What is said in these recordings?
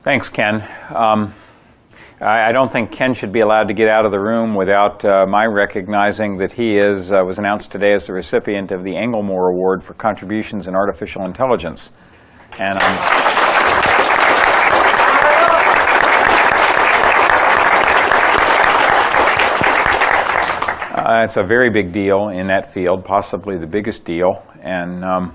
Thanks, Ken. I don't think Ken should be allowed to get out of the room without my recognizing that he was announced today as the recipient of the Engelmore Award for Contributions in Artificial Intelligence. And it's a very big deal in that field, possibly the biggest deal. And I'm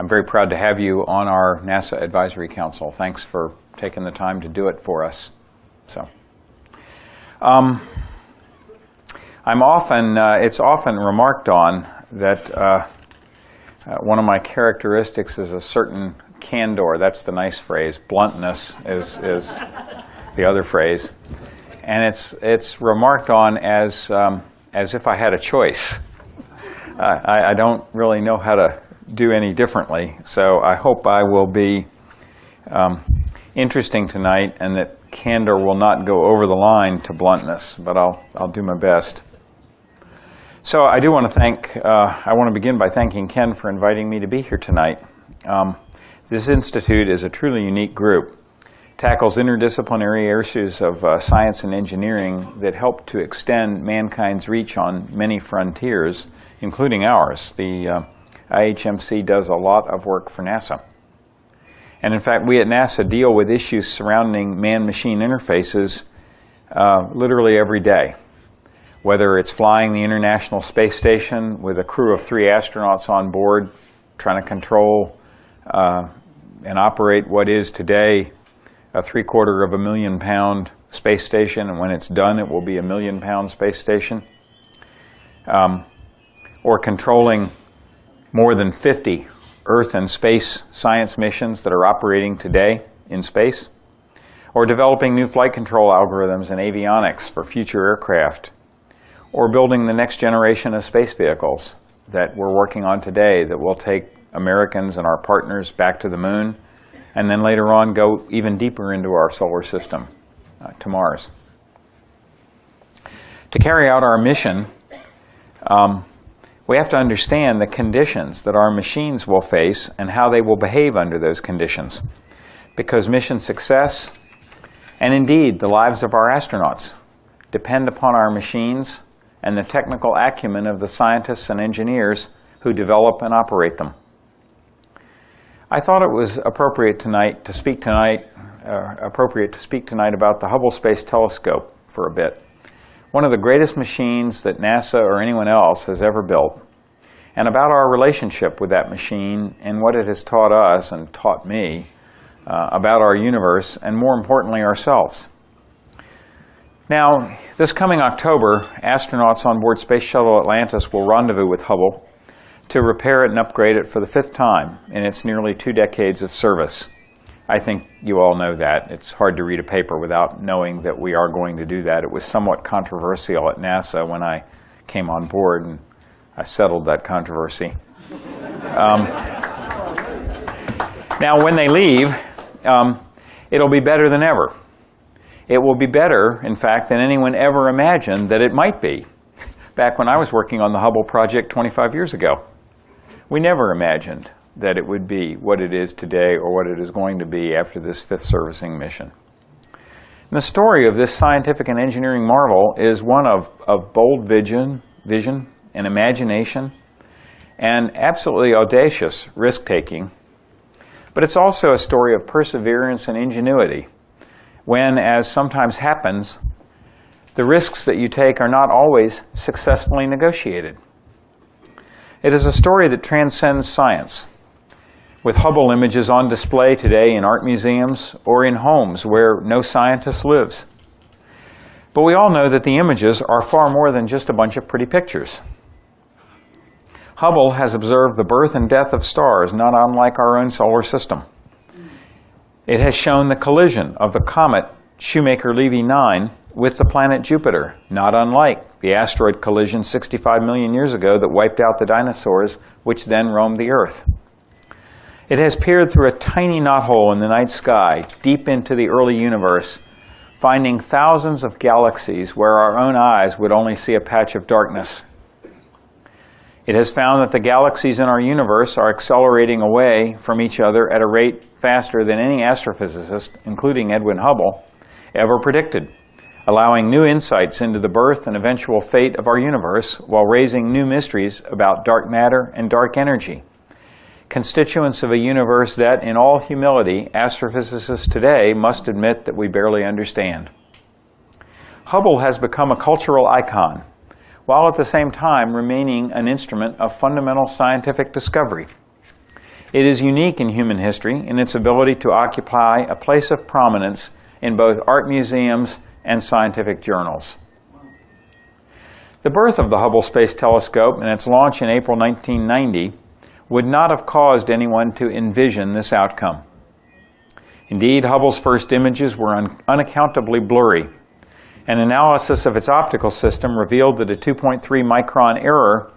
very proud to have you on our NASA Advisory Council. Thanks for taking the time to do it for us. So, it's often remarked on that one of my characteristics is a certain candor. That's the nice phrase. Bluntness is the other phrase, and it's remarked on as if I had a choice. I don't really know how to do any differently, so I hope I will be interesting tonight, and that candor will not go over the line to bluntness, but I'll do my best. So I do want to I want to begin by thanking Ken for inviting me to be here tonight. This institute is a truly unique group. It tackles interdisciplinary issues of science and engineering that help to extend mankind's reach on many frontiers, including ours. The IHMC does a lot of work for NASA. And in fact, we at NASA deal with issues surrounding man-machine interfaces literally every day. Whether it's flying the International Space Station with a crew of 3 astronauts on board, trying to control and operate what is today a 3/4 million pound space station, and when it's done it will be a 1 million pound space station, or controlling more than 50 Earth and space science missions that are operating today in space, or developing new flight control algorithms and avionics for future aircraft, or building the next generation of space vehicles that we're working on today that will take Americans and our partners back to the moon, and then later on go even deeper into our solar system, to Mars. To carry out our mission, we have to understand the conditions that our machines will face and how they will behave under those conditions, because mission success, and indeed the lives of our astronauts, depend upon our machines and the technical acumen of the scientists and engineers who develop and operate them. I thought it was appropriate to speak tonight about the Hubble Space Telescope for a bit. One of the greatest machines that NASA or anyone else has ever built, and about our relationship with that machine and what it has taught us and taught me about our universe, and more importantly, ourselves. Now, this coming October, astronauts on board Space Shuttle Atlantis will rendezvous with Hubble to repair it and upgrade it for the 5th time in its nearly 2 decades of service. I think you all know that. It's hard to read a paper without knowing that we are going to do that. It was somewhat controversial at NASA when I came on board, and I settled that controversy. Now, when they leave, it'll be better than ever. It will be better, in fact, than anyone ever imagined that it might be. Back when I was working on the Hubble project 25 years ago, we never imagined that it would be what it is today or what it is going to be after this 5th servicing mission. And the story of this scientific and engineering marvel is one of bold vision and imagination and absolutely audacious risk-taking. But it's also a story of perseverance and ingenuity when, as sometimes happens, the risks that you take are not always successfully negotiated. It is a story that transcends science, with Hubble images on display today in art museums or in homes where no scientist lives. But we all know that the images are far more than just a bunch of pretty pictures. Hubble has observed the birth and death of stars not unlike our own solar system. It has shown the collision of the comet Shoemaker-Levy 9 with the planet Jupiter, not unlike the asteroid collision 65 million years ago that wiped out the dinosaurs, which then roamed the Earth. It has peered through a tiny knothole in the night sky, deep into the early universe, finding thousands of galaxies where our own eyes would only see a patch of darkness. It has found that the galaxies in our universe are accelerating away from each other at a rate faster than any astrophysicist, including Edwin Hubble, ever predicted, allowing new insights into the birth and eventual fate of our universe while raising new mysteries about dark matter and dark energy, constituents of a universe that, in all humility, astrophysicists today must admit that we barely understand. Hubble has become a cultural icon, while at the same time remaining an instrument of fundamental scientific discovery. It is unique in human history in its ability to occupy a place of prominence in both art museums and scientific journals. The birth of the Hubble Space Telescope and its launch in April 1990 would not have caused anyone to envision this outcome. Indeed, Hubble's first images were unaccountably blurry. An analysis of its optical system revealed that a 2.3 micron error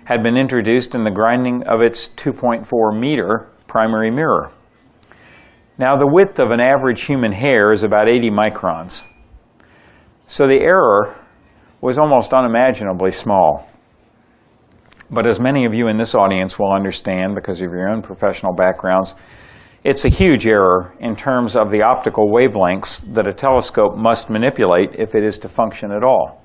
had been introduced in the grinding of its 2.4 meter primary mirror. Now, the width of an average human hair is about 80 microns. So the error was almost unimaginably small. But as many of you in this audience will understand because of your own professional backgrounds, it's a huge error in terms of the optical wavelengths that a telescope must manipulate if it is to function at all.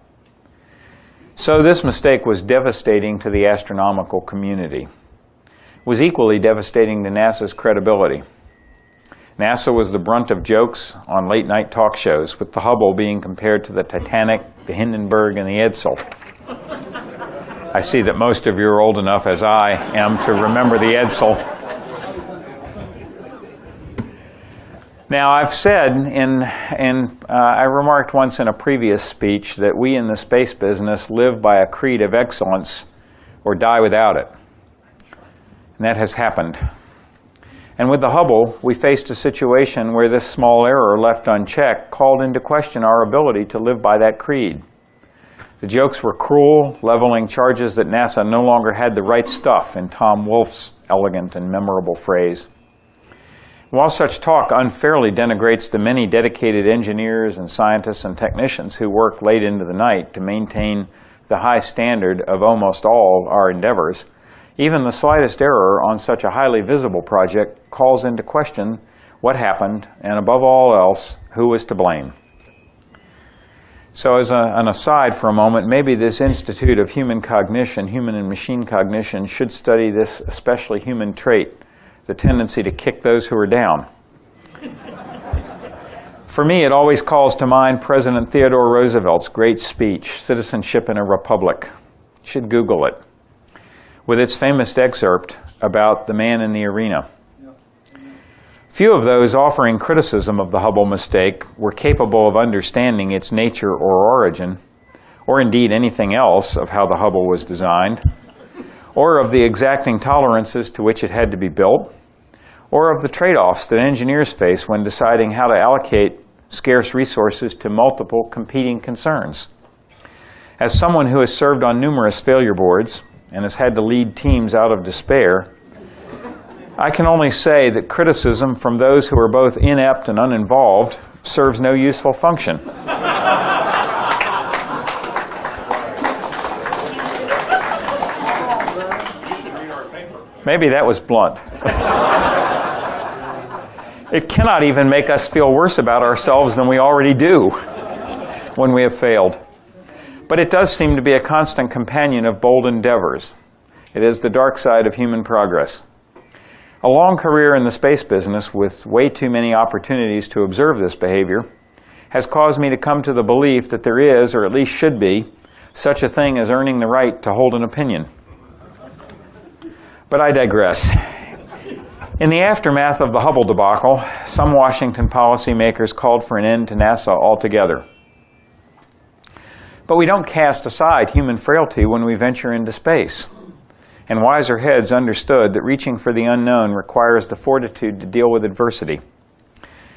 So this mistake was devastating to the astronomical community. It was equally devastating to NASA's credibility. NASA was the brunt of jokes on late-night talk shows, with the Hubble being compared to the Titanic, the Hindenburg, and the Edsel. I see that most of you are old enough, as I am, to remember the Edsel. Now, I've said, I remarked once in a previous speech that we in the space business live by a creed of excellence or die without it. And that has happened. And with the Hubble, we faced a situation where this small error left unchecked called into question our ability to live by that creed. The jokes were cruel, leveling charges that NASA no longer had the right stuff, in Tom Wolfe's elegant and memorable phrase. While such talk unfairly denigrates the many dedicated engineers and scientists and technicians who work late into the night to maintain the high standard of almost all our endeavors, even the slightest error on such a highly visible project calls into question what happened, and above all else, who was to blame. So as an aside for a moment, maybe this Institute of Human Cognition, Human and Machine Cognition, should study this especially human trait, the tendency to kick those who are down. For me, it always calls to mind President Theodore Roosevelt's great speech, Citizenship in a Republic. You should Google it, with its famous excerpt about the man in the arena. Few of those offering criticism of the Hubble mistake were capable of understanding its nature or origin, or indeed anything else of how the Hubble was designed, or of the exacting tolerances to which it had to be built, or of the trade-offs that engineers face when deciding how to allocate scarce resources to multiple competing concerns. As someone who has served on numerous failure boards and has had to lead teams out of despair, I can only say that criticism from those who are both inept and uninvolved serves no useful function. Maybe that was blunt. It cannot even make us feel worse about ourselves than we already do when we have failed. But it does seem to be a constant companion of bold endeavors. It is the dark side of human progress. A long career in the space business with way too many opportunities to observe this behavior has caused me to come to the belief that there is, or at least should be, such a thing as earning the right to hold an opinion. But I digress. In the aftermath of the Hubble debacle, some Washington policymakers called for an end to NASA altogether. But we don't cast aside human frailty when we venture into space. And wiser heads understood that reaching for the unknown requires the fortitude to deal with adversity.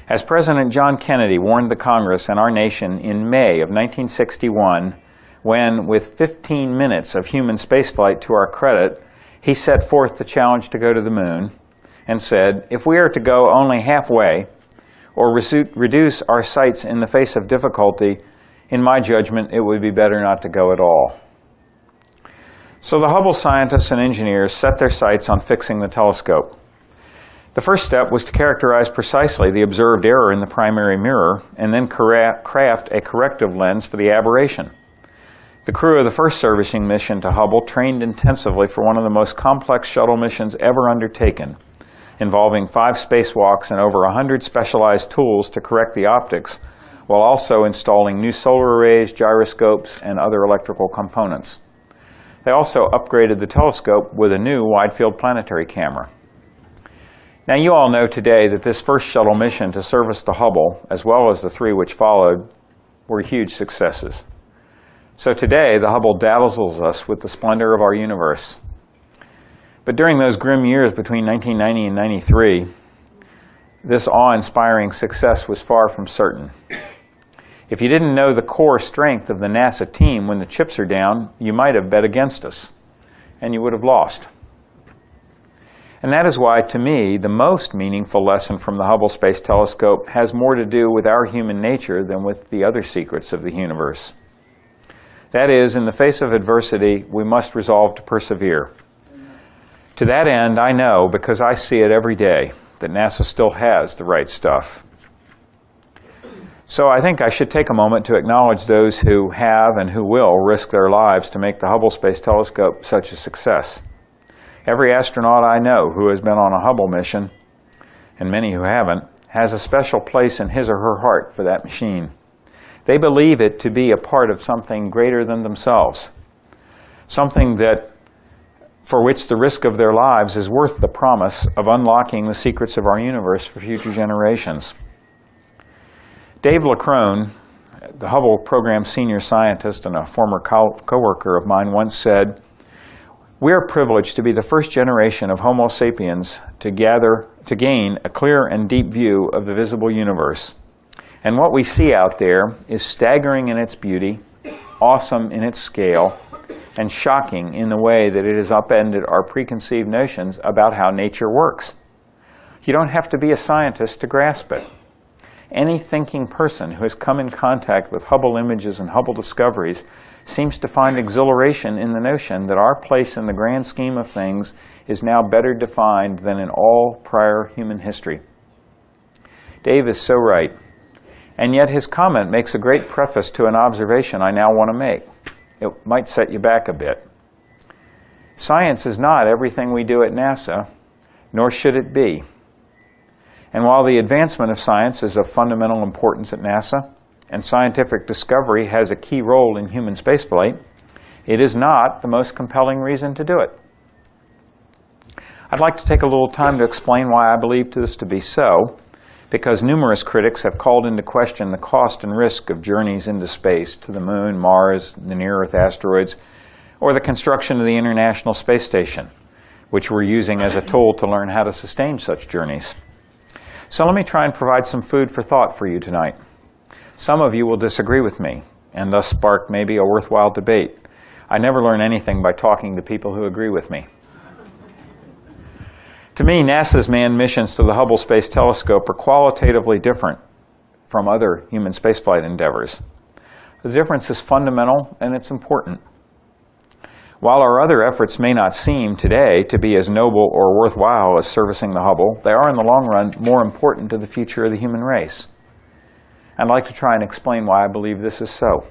As President John Kennedy warned the Congress and our nation in May of 1961, when, with 15 minutes of human spaceflight to our credit, he set forth the challenge to go to the moon, and said, if we are to go only halfway, or reduce our sights in the face of difficulty, in my judgment, it would be better not to go at all. So the Hubble scientists and engineers set their sights on fixing the telescope. The first step was to characterize precisely the observed error in the primary mirror, and then craft a corrective lens for the aberration. The crew of the first servicing mission to Hubble trained intensively for one of the most complex shuttle missions ever undertaken, involving 5 spacewalks and over 100 specialized tools to correct the optics, while also installing new solar arrays, gyroscopes, and other electrical components. They also upgraded the telescope with a new wide-field planetary camera. Now, you all know today that this first shuttle mission to service the Hubble, as well as the 3 which followed, were huge successes. So today, the Hubble dazzles us with the splendor of our universe. But during those grim years between 1990 and 93, this awe-inspiring success was far from certain. If you didn't know the core strength of the NASA team when the chips are down, you might have bet against us, and you would have lost. And that is why, to me, the most meaningful lesson from the Hubble Space Telescope has more to do with our human nature than with the other secrets of the universe. That is, in the face of adversity, we must resolve to persevere. To that end, I know, because I see it every day, that NASA still has the right stuff. So I think I should take a moment to acknowledge those who have and who will risk their lives to make the Hubble Space Telescope such a success. Every astronaut I know who has been on a Hubble mission, and many who haven't, has a special place in his or her heart for that machine. They believe it to be a part of something greater than themselves, something for which the risk of their lives is worth the promise of unlocking the secrets of our universe for future generations. Dave LaCrone, the Hubble program senior scientist and a former co-worker of mine, once said, "We are privileged to be the first generation of Homo sapiens to gain a clear and deep view of the visible universe. And what we see out there is staggering in its beauty, awesome in its scale, and shocking in the way that it has upended our preconceived notions about how nature works. You don't have to be a scientist to grasp it. Any thinking person who has come in contact with Hubble images and Hubble discoveries seems to find exhilaration in the notion that our place in the grand scheme of things is now better defined than in all prior human history." Dave is so right. And yet his comment makes a great preface to an observation I now want to make. It might set you back a bit. Science is not everything we do at NASA, nor should it be. And while the advancement of science is of fundamental importance at NASA, and scientific discovery has a key role in human spaceflight, it is not the most compelling reason to do it. I'd like to take a little time to explain why I believe this to be so, because numerous critics have called into question the cost and risk of journeys into space to the Moon, Mars, the near-Earth asteroids, or the construction of the International Space Station, which we're using as a tool to learn how to sustain such journeys. So let me try and provide some food for thought for you tonight. Some of you will disagree with me, and thus spark maybe a worthwhile debate. I never learn anything by talking to people who agree with me. To me, NASA's manned missions to the Hubble Space Telescope are qualitatively different from other human spaceflight endeavors. The difference is fundamental and it's important. While our other efforts may not seem today to be as noble or worthwhile as servicing the Hubble, they are in the long run more important to the future of the human race. I'd like to try and explain why I believe this is so.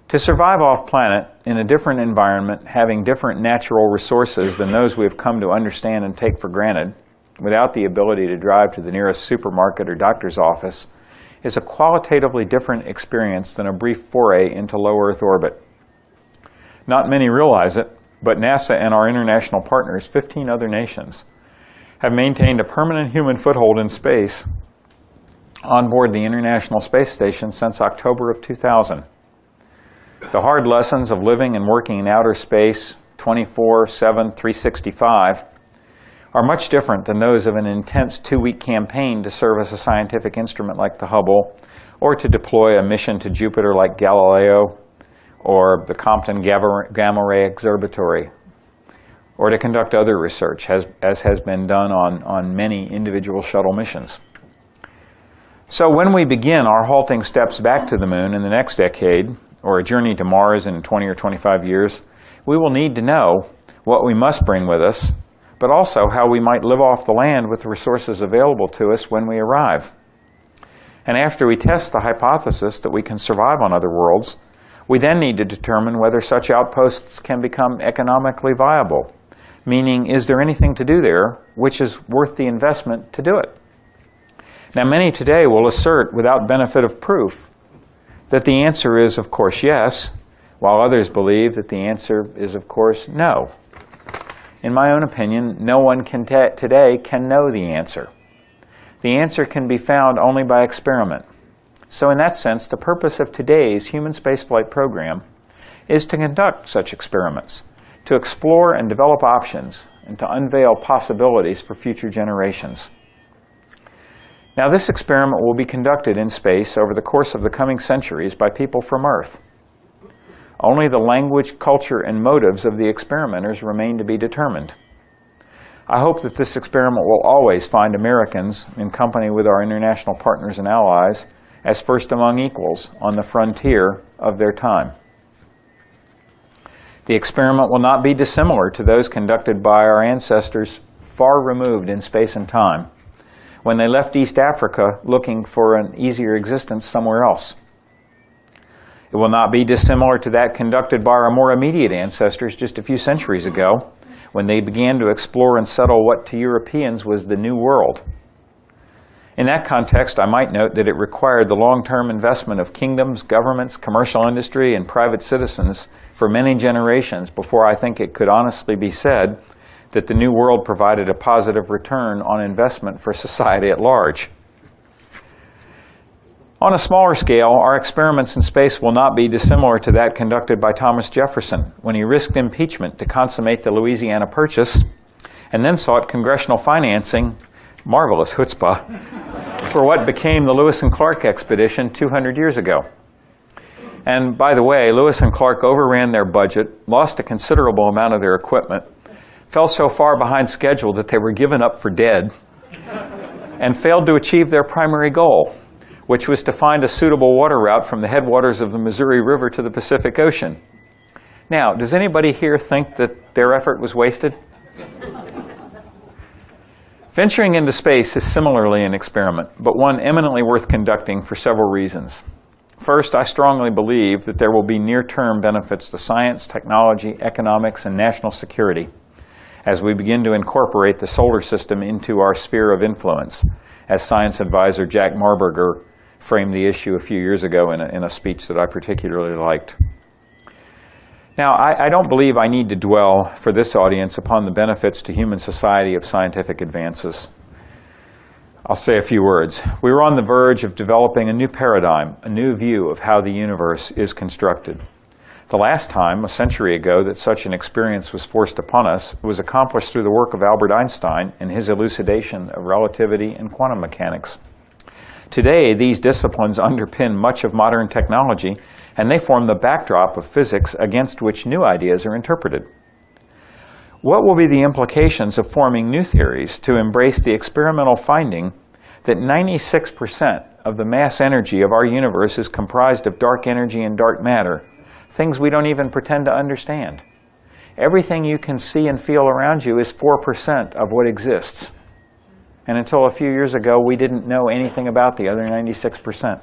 To survive off-planet in a different environment, having different natural resources than those we have come to understand and take for granted, without the ability to drive to the nearest supermarket or doctor's office, is a qualitatively different experience than a brief foray into low Earth orbit. Not many realize it, but NASA and our international partners, 15 other nations, have maintained a permanent human foothold in space on board the International Space Station since October of 2000. The hard lessons of living and working in outer space 24/7, 365 are much different than those of an intense 2-week campaign to serve as a scientific instrument like the Hubble, or to deploy a mission to Jupiter like Galileo, or the Compton Gamma Ray Observatory, or to conduct other research, as has been done on many individual shuttle missions. So when we begin our halting steps back to the moon in the next decade, or a journey to Mars in 20 or 25 years, we will need to know what we must bring with us, but also how we might live off the land with the resources available to us when we arrive. And after we test the hypothesis that we can survive on other worlds, we then need to determine whether such outposts can become economically viable, meaning, is there anything to do there which is worth the investment to do it? Now, many today will assert, without benefit of proof, that the answer is, of course, yes, while others believe that the answer is, of course, no. In my own opinion, no one today can know the answer. The answer can be found only by experiment. So in that sense, the purpose of today's human spaceflight program is to conduct such experiments, to explore and develop options, and to unveil possibilities for future generations. Now, this experiment will be conducted in space over the course of the coming centuries by people from Earth. Only the language, culture, and motives of the experimenters remain to be determined. I hope that this experiment will always find Americans, in company with our international partners and allies, as first among equals on the frontier of their time. The experiment will not be dissimilar to those conducted by our ancestors far removed in space and time, when they left East Africa looking for an easier existence somewhere else. It will not be dissimilar to that conducted by our more immediate ancestors just a few centuries ago, when they began to explore and settle what to Europeans was the New World. In that context, I might note that it required the long-term investment of kingdoms, governments, commercial industry, and private citizens for many generations before I think it could honestly be said that the New World provided a positive return on investment for society at large. On a smaller scale, our experiments in space will not be dissimilar to that conducted by Thomas Jefferson when he risked impeachment to consummate the Louisiana Purchase and then sought congressional financing, marvelous chutzpah, for what became the Lewis and Clark expedition 200 years ago. And by the way, Lewis and Clark overran their budget, lost a considerable amount of their equipment, fell so far behind schedule that they were given up for dead, and failed to achieve their primary goal, which was to find a suitable water route from the headwaters of the Missouri River to the Pacific Ocean. Now, does anybody here think that their effort was wasted? Venturing into space is similarly an experiment, but one eminently worth conducting for several reasons. First, I strongly believe that there will be near-term benefits to science, technology, economics, and national security as we begin to incorporate the solar system into our sphere of influence, as science advisor Jack Marburger framed the issue a few years ago in a speech that I particularly liked. Now, I don't believe I need to dwell for this audience upon the benefits to human society of scientific advances. I'll say a few words. We are on the verge of developing a new paradigm, a new view of how the universe is constructed. The last time, a century ago, that such an experience was forced upon us was accomplished through the work of Albert Einstein and his elucidation of relativity and quantum mechanics. Today, these disciplines underpin much of modern technology, and they form the backdrop of physics against which new ideas are interpreted. What will be the implications of forming new theories to embrace the experimental finding that 96% of the mass energy of our universe is comprised of dark energy and dark matter, things we don't even pretend to understand? Everything you can see and feel around you is 4% of what exists. And until a few years ago, we didn't know anything about the other 96%.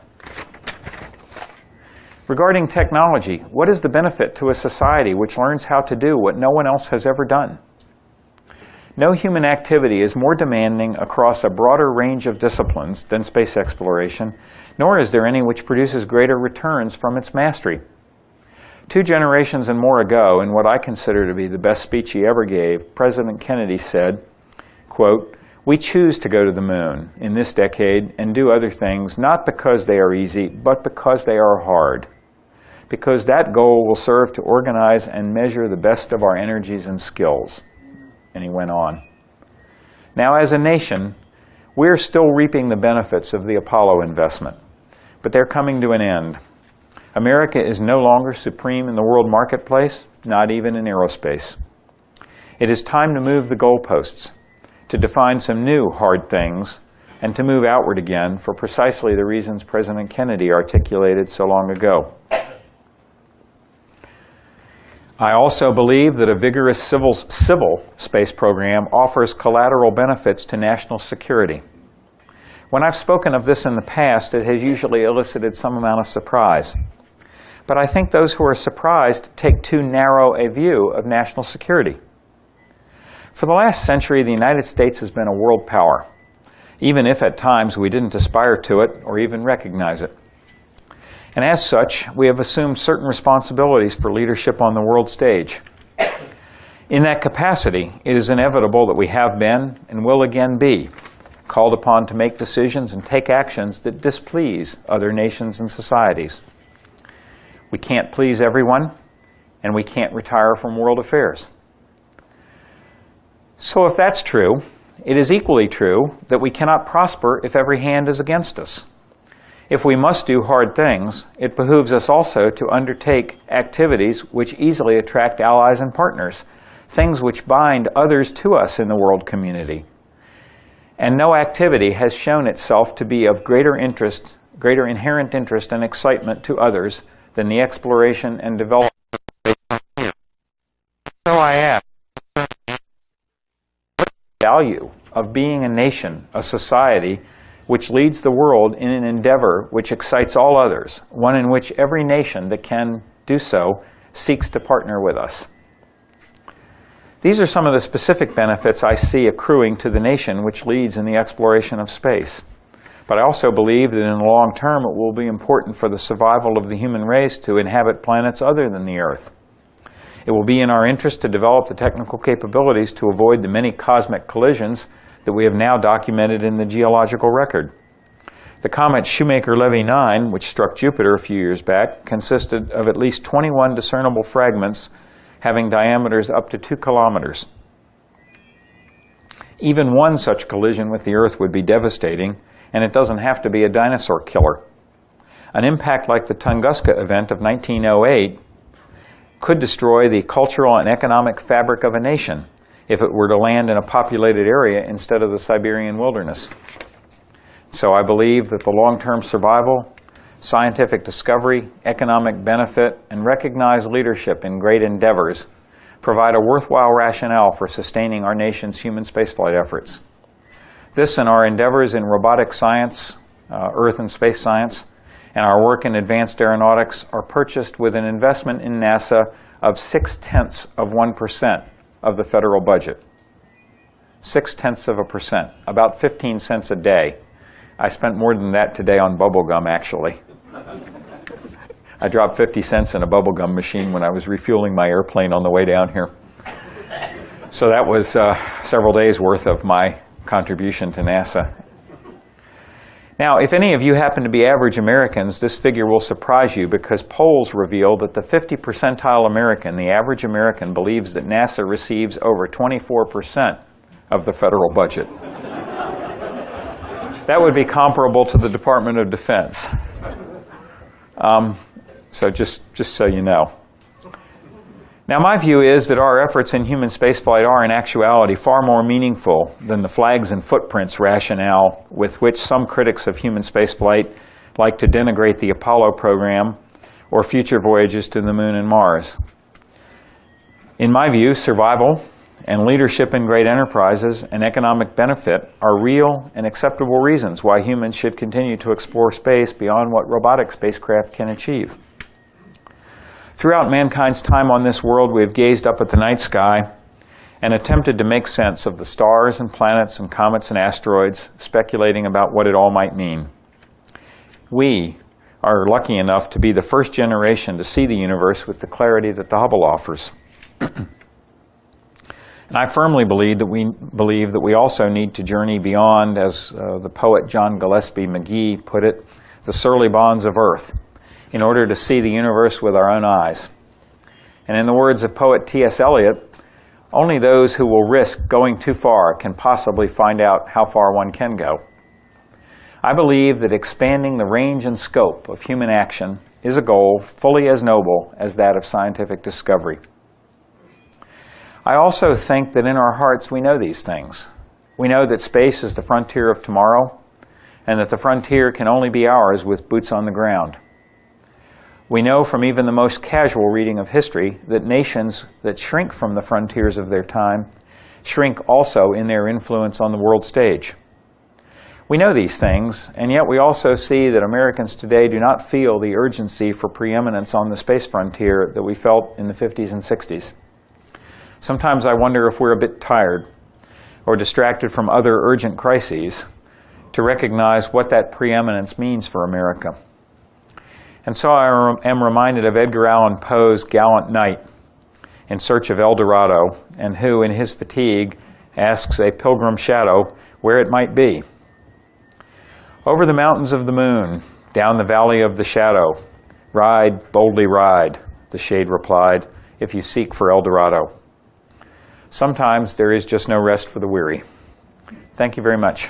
Regarding technology, what is the benefit to a society which learns how to do what no one else has ever done? No human activity is more demanding across a broader range of disciplines than space exploration, nor is there any which produces greater returns from its mastery. 2 generations and more ago, in what I consider to be the best speech he ever gave, President Kennedy said, quote, "We choose to go to the moon in this decade and do other things not because they are easy, but because they are hard. Because that goal will serve to organize and measure the best of our energies and skills." And he went on. Now, as a nation, we're still reaping the benefits of the Apollo investment, but they're coming to an end. America is no longer supreme in the world marketplace, not even in aerospace. It is time to move the goalposts, to define some new hard things, and to move outward again for precisely the reasons President Kennedy articulated so long ago. I also believe that a vigorous civil space program offers collateral benefits to national security. When I've spoken of this in the past, it has usually elicited some amount of surprise. But I think those who are surprised take too narrow a view of national security. For the last century, the United States has been a world power, even if at times we didn't aspire to it or even recognize it. And as such, we have assumed certain responsibilities for leadership on the world stage. In that capacity, it is inevitable that we have been and will again be called upon to make decisions and take actions that displease other nations and societies. We can't please everyone, and we can't retire from world affairs. So if that's true, it is equally true that we cannot prosper if every hand is against us. If we must do hard things, it behooves us also to undertake activities which easily attract allies and partners, things which bind others to us in the world community. And no activity has shown itself to be of greater inherent interest and excitement to others than the exploration and development of space. So I ask, what is the value of being a nation, a society, which leads the world in an endeavor which excites all others, one in which every nation that can do so seeks to partner with us? These are some of the specific benefits I see accruing to the nation which leads in the exploration of space. But I also believe that in the long term it will be important for the survival of the human race to inhabit planets other than the Earth. It will be in our interest to develop the technical capabilities to avoid the many cosmic collisions that we have now documented in the geological record. The comet Shoemaker-Levy 9, which struck Jupiter a few years back, consisted of at least 21 discernible fragments having diameters up to 2 kilometers. Even one such collision with the Earth would be devastating, and it doesn't have to be a dinosaur killer. An impact like the Tunguska event of 1908 could destroy the cultural and economic fabric of a nation if it were to land in a populated area instead of the Siberian wilderness. So I believe that the long-term survival, scientific discovery, economic benefit, and recognized leadership in great endeavors provide a worthwhile rationale for sustaining our nation's human spaceflight efforts. This and our endeavors in robotic science, Earth and space science, and our work in advanced aeronautics are purchased with an investment in NASA of 0.6% of the federal budget. 0.6%, about 15 cents a day. I spent more than that today on bubble gum, actually. I dropped 50 cents in a bubble gum machine when I was refueling my airplane on the way down here. So that was several days worth of my contribution to NASA. Now, if any of you happen to be average Americans, this figure will surprise you because polls reveal that the 50 percentile American, the average American, believes that NASA receives over 24% of the federal budget. That would be comparable to the Department of Defense. So just so you know. Now, my view is that our efforts in human spaceflight are, in actuality, far more meaningful than the flags and footprints rationale with which some critics of human spaceflight like to denigrate the Apollo program or future voyages to the Moon and Mars. In my view, survival and leadership in great enterprises and economic benefit are real and acceptable reasons why humans should continue to explore space beyond what robotic spacecraft can achieve. Throughout mankind's time on this world, we have gazed up at the night sky and attempted to make sense of the stars and planets and comets and asteroids, speculating about what it all might mean. We are lucky enough to be the first generation to see the universe with the clarity that the Hubble offers. And I firmly believe that we also need to journey beyond, as the poet John Gillespie McGee put it, the surly bonds of Earth, in order to see the universe with our own eyes. And in the words of poet T.S. Eliot, Only those who will risk going too far can possibly find out how far one can go. I believe that expanding the range and scope of human action is a goal fully as noble as that of scientific discovery. I also think that in our hearts we know these things. We know that space is the frontier of tomorrow, and that the frontier can only be ours with boots on the ground. We know from even the most casual reading of history that nations that shrink from the frontiers of their time shrink also in their influence on the world stage. We know these things, and yet we also see that Americans today do not feel the urgency for preeminence on the space frontier that we felt in the 50s and 60s. Sometimes I wonder if we're a bit tired or distracted from other urgent crises to recognize what that preeminence means for America. And so I am reminded of Edgar Allan Poe's gallant knight in search of El Dorado, and who, in his fatigue, asks a pilgrim shadow where it might be. Over the mountains of the moon, down the valley of the shadow, ride, boldly ride, the shade replied, if you seek for El Dorado. Sometimes there is just no rest for the weary. Thank you very much.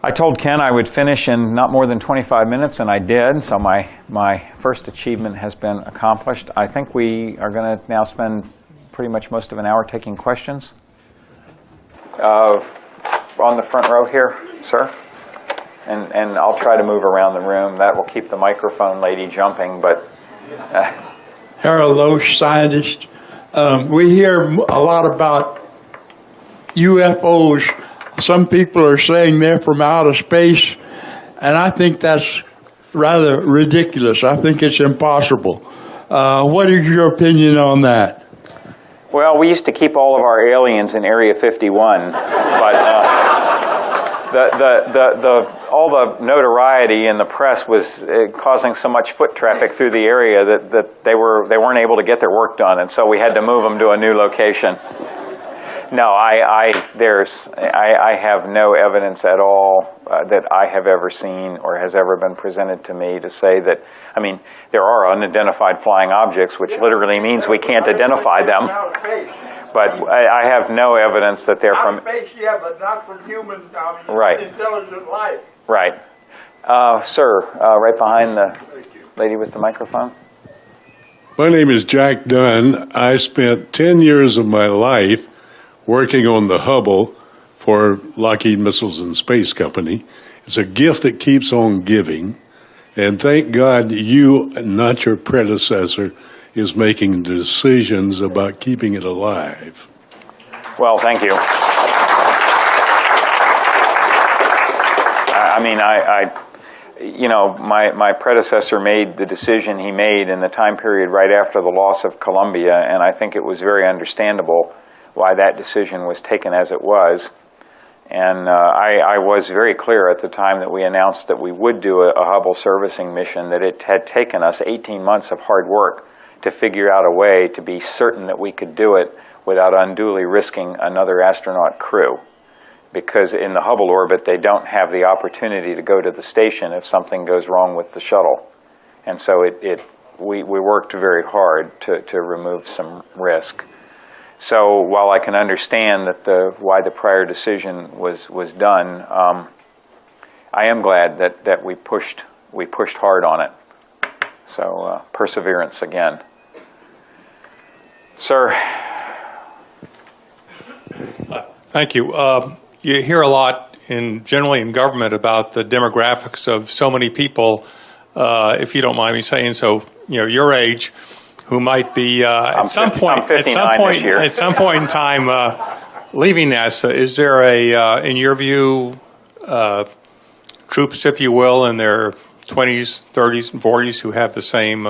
I told Ken I would finish in not more than 25 minutes, and I did, so my first achievement has been accomplished. I think we are going to now spend pretty much most of an hour taking questions. On the front row here, sir. And I'll try to move around the room. That will keep the microphone lady jumping, but... Harold Loesch, scientist. We hear a lot about UFOs. Some people are saying they're from outer space, and I think that's rather ridiculous. I think it's impossible. What is your opinion on that? Well, we used to keep all of our aliens in Area 51, but all the notoriety in the press was causing so much foot traffic through the area that they weren't able to get their work done, and so we had to move them to a new location. No, I have no evidence at all that I have ever seen or has ever been presented to me to say that, I mean, there are unidentified flying objects, which literally means we can't identify them. But I have no evidence that they're from... Space, yeah, but not from human, right. Intelligent life. Right. Sir, right behind the lady with the microphone. My name is Jack Dunn. I spent 10 years of my life working on the Hubble for Lockheed Missiles and Space Company. It's a gift that keeps on giving. And thank God you, not your predecessor, is making decisions about keeping it alive. Well, thank you. I mean, you know, my predecessor made the decision he made in the time period right after the loss of Columbia, and I think it was very understandable why that decision was taken as it was. And I was very clear at the time that we announced that we would do a Hubble servicing mission that it had taken us 18 months of hard work to figure out a way to be certain that we could do it without unduly risking another astronaut crew. Because in the Hubble orbit, they don't have the opportunity to go to the station if something goes wrong with the shuttle. And so we worked very hard to remove some risk. So while I can understand that why the prior decision was done, I am glad that we pushed hard on it. So perseverance again. Sir. Thank you. You hear a lot generally in government about the demographics of so many people, if you don't mind me saying so, your age, who might be at some point in time leaving NASA. Is there in your view, troops, if you will, in their 20s, 30s, and 40s who have the same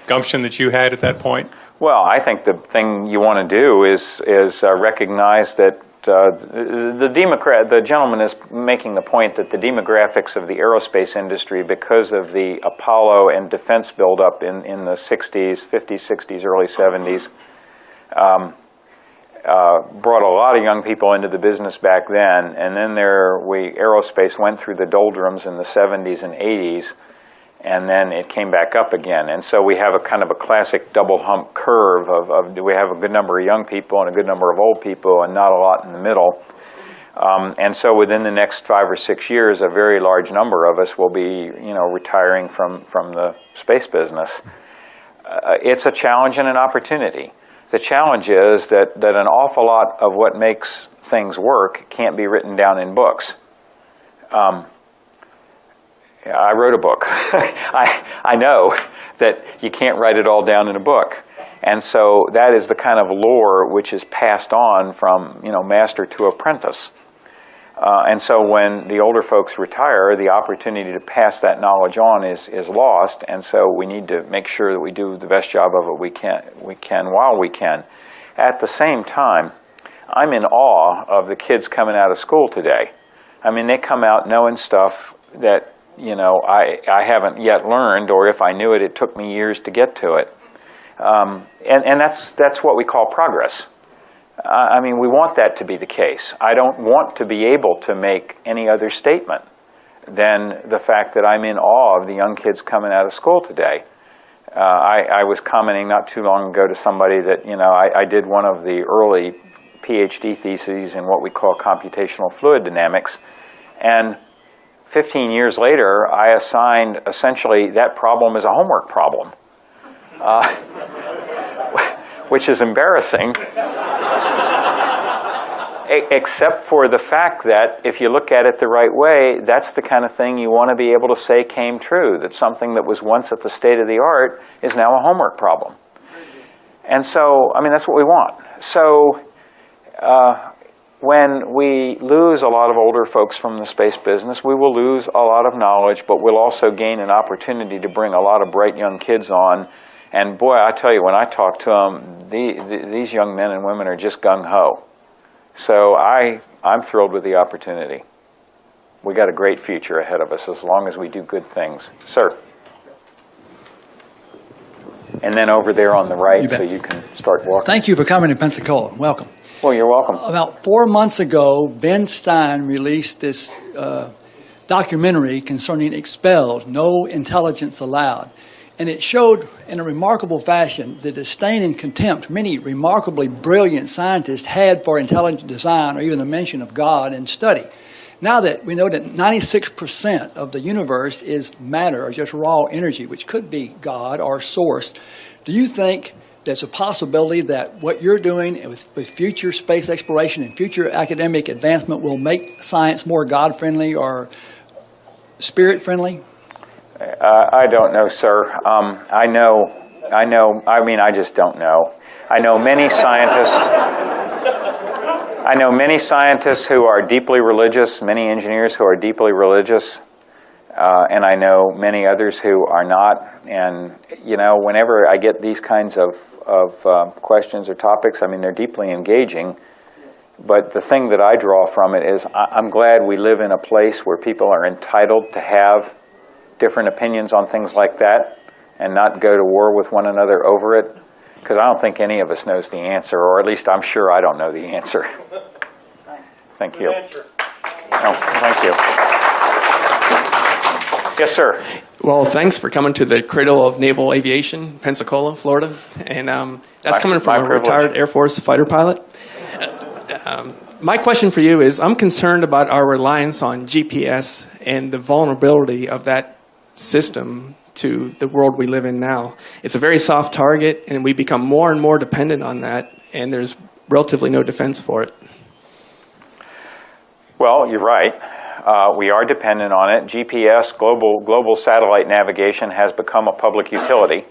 gumption that you had at that point? Well, I think the thing you want to do is recognize that the gentleman is making the point that the demographics of the aerospace industry, because of the Apollo and defense buildup in the 60s, 50s, 60s, early 70s, brought a lot of young people into the business back then, and then aerospace went through the doldrums in the 70s and 80s, and then it came back up again. And so we have a kind of a classic double hump curve of we have a good number of young people and a good number of old people and not a lot in the middle. And so within the next 5 or 6 years, a very large number of us will be, retiring from the space business. It's a challenge and an opportunity. The challenge is that an awful lot of what makes things work can't be written down in books. I wrote a book. I know that you can't write it all down in a book. And so that is the kind of lore which is passed on from master to apprentice. And so when the older folks retire, the opportunity to pass that knowledge on is lost. And so we need to make sure that we do the best job of it we can while we can. At the same time, I'm in awe of the kids coming out of school today. I mean, they come out knowing stuff that I haven't yet learned, or if I knew it, it took me years to get to it. And that's what we call progress. I mean, we want that to be the case. I don't want to be able to make any other statement than the fact that I'm in awe of the young kids coming out of school today. I was commenting not too long ago to somebody that, I did one of the early PhD theses in what we call computational fluid dynamics, and 15 years later, I assigned essentially that problem as a homework problem, which is embarrassing, except for the fact that if you look at it the right way, that's the kind of thing you want to be able to say came true, that something that was once at the state of the art is now a homework problem. And so, I mean, that's what we want. So, when we lose a lot of older folks from the space business, we will lose a lot of knowledge, but we'll also gain an opportunity to bring a lot of bright young kids on. And boy, I tell you, when I talk to them, these young men and women are just gung-ho. So I'm thrilled with the opportunity. We got a great future ahead of us as long as we do good things. Sir. And then over there on the right, so you can start walking. Thank you for coming to Pensacola. Welcome. Well, you're welcome. About 4 months ago, Ben Stein released this documentary concerning Expelled, No Intelligence Allowed. And it showed in a remarkable fashion the disdain and contempt many remarkably brilliant scientists had for intelligent design or even the mention of God in study. Now that we know that 96% of the universe is matter or just raw energy, which could be God or source, do you think there's a possibility that what you're doing with future space exploration and future academic advancement will make science more God-friendly or spirit-friendly? I don't know, sir. I just don't know. I know many scientists who are deeply religious, many engineers who are deeply religious, and I know many others who are not. And, whenever I get these kinds of questions or topics, I mean, they're deeply engaging. But the thing that I draw from it is I'm glad we live in a place where people are entitled to have different opinions on things like that and not go to war with one another over it, because I don't think any of us knows the answer, or at least I'm sure I don't know the answer. Thank you. Oh, thank you. Yes, sir. Well, thanks for coming to the Cradle of Naval Aviation, Pensacola, Florida. And that's coming from a retired Air Force fighter pilot. My question for you is, I'm concerned about our reliance on GPS and the vulnerability of that system to the world we live in now. It's a very soft target, and we become more and more dependent on that, and there's relatively no defense for it. Well, you're right. We are dependent on it. GPS, global satellite navigation, has become a public utility.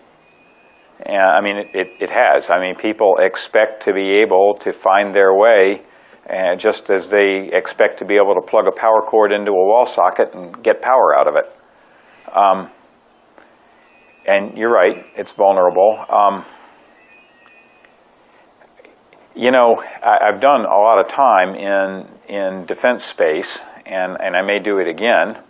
And, I mean, it has. I mean, people expect to be able to find their way, just as they expect to be able to plug a power cord into a wall socket and get power out of it. And you're right, it's vulnerable. You know, I've done a lot of time in defense space, and I may do it again.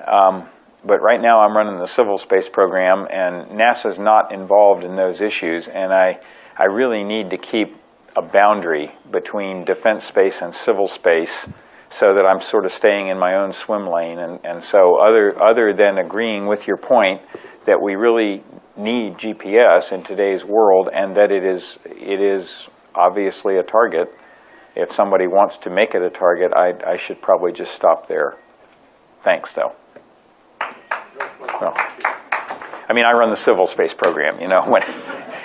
But right now I'm running the civil space program, and NASA's not involved in those issues, and I really need to keep a boundary between defense space and civil space so that I'm sort of staying in my own swim lane. And so other than agreeing with your point that we really need GPS in today's world, and that it is obviously a target, if somebody wants to make it a target, I should probably just stop there. Thanks, though. Well, I mean, I run the civil space program, you know. When,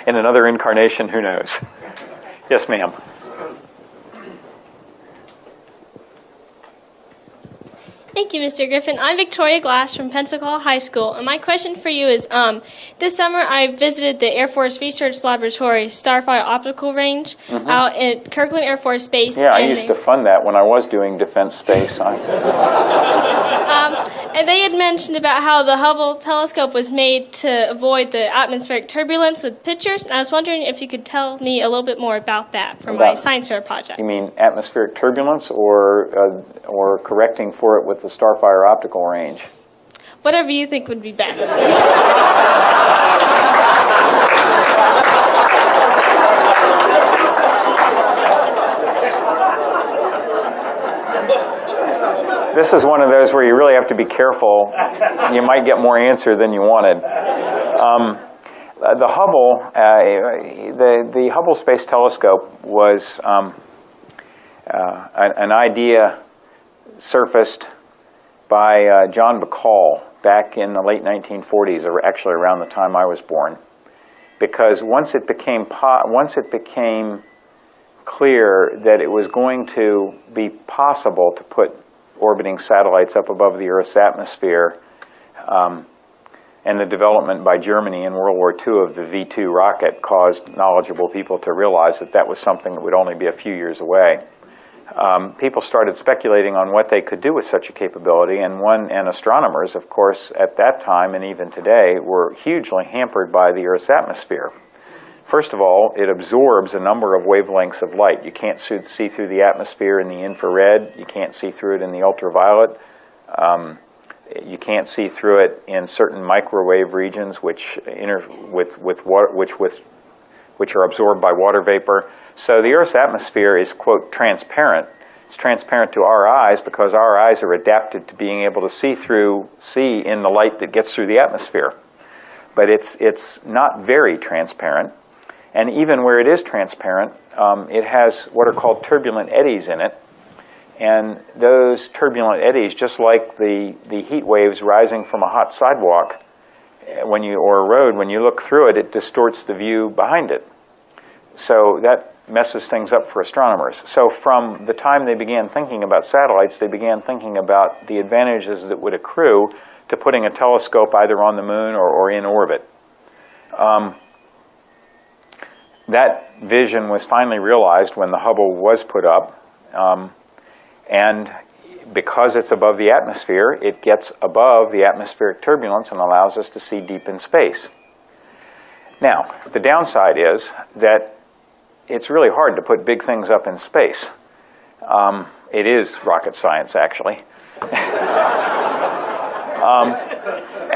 in another incarnation, who knows? Yes, ma'am. Thank you, Mr. Griffin. I'm Victoria Glass from Pensacola High School, and my question for you is, this summer I visited the Air Force Research Laboratory Starfire Optical Range out at Kirkland Air Force Base. Yeah, I used to fund that when I was doing defense space. And they had mentioned about how the Hubble telescope was made to avoid the atmospheric turbulence with pictures, and I was wondering if you could tell me a little bit more about that for my science fair project. You mean atmospheric turbulence or correcting for it with the Starfire optical range? Whatever you think would be best. This is one of those where you really have to be careful. You might get more answer than you wanted. The Hubble, the Hubble Space Telescope was an idea surfaced by John Bacall back in the late 1940s, or actually around the time I was born. Because once it became clear that it was going to be possible to put orbiting satellites up above the Earth's atmosphere, and the development by Germany in World War II of the V-2 rocket caused knowledgeable people to realize that that was something that would only be a few years away. People started speculating on what they could do with such a capability, and astronomers, of course, at that time and even today, were hugely hampered by the Earth's atmosphere. First of all, it absorbs a number of wavelengths of light. You can't see through the atmosphere in the infrared. You can't see through it in the ultraviolet. You can't see through it in certain microwave regions which are absorbed by water vapor. So the Earth's atmosphere is, quote, transparent. It's transparent to our eyes because our eyes are adapted to being able to see in the light that gets through the atmosphere. But it's not very transparent. And even where it is transparent, it has what are called turbulent eddies in it. And those turbulent eddies, just like the heat waves rising from a hot sidewalk or a road, when you look through it, it distorts the view behind it. So that messes things up for astronomers. So from the time they began thinking about satellites, they began thinking about the advantages that would accrue to putting a telescope either on the moon or in orbit. That vision was finally realized when the Hubble was put up. And because it's above the atmosphere, it gets above the atmospheric turbulence and allows us to see deep in space. Now, the downside is that it's really hard to put big things up in space. It is rocket science, actually.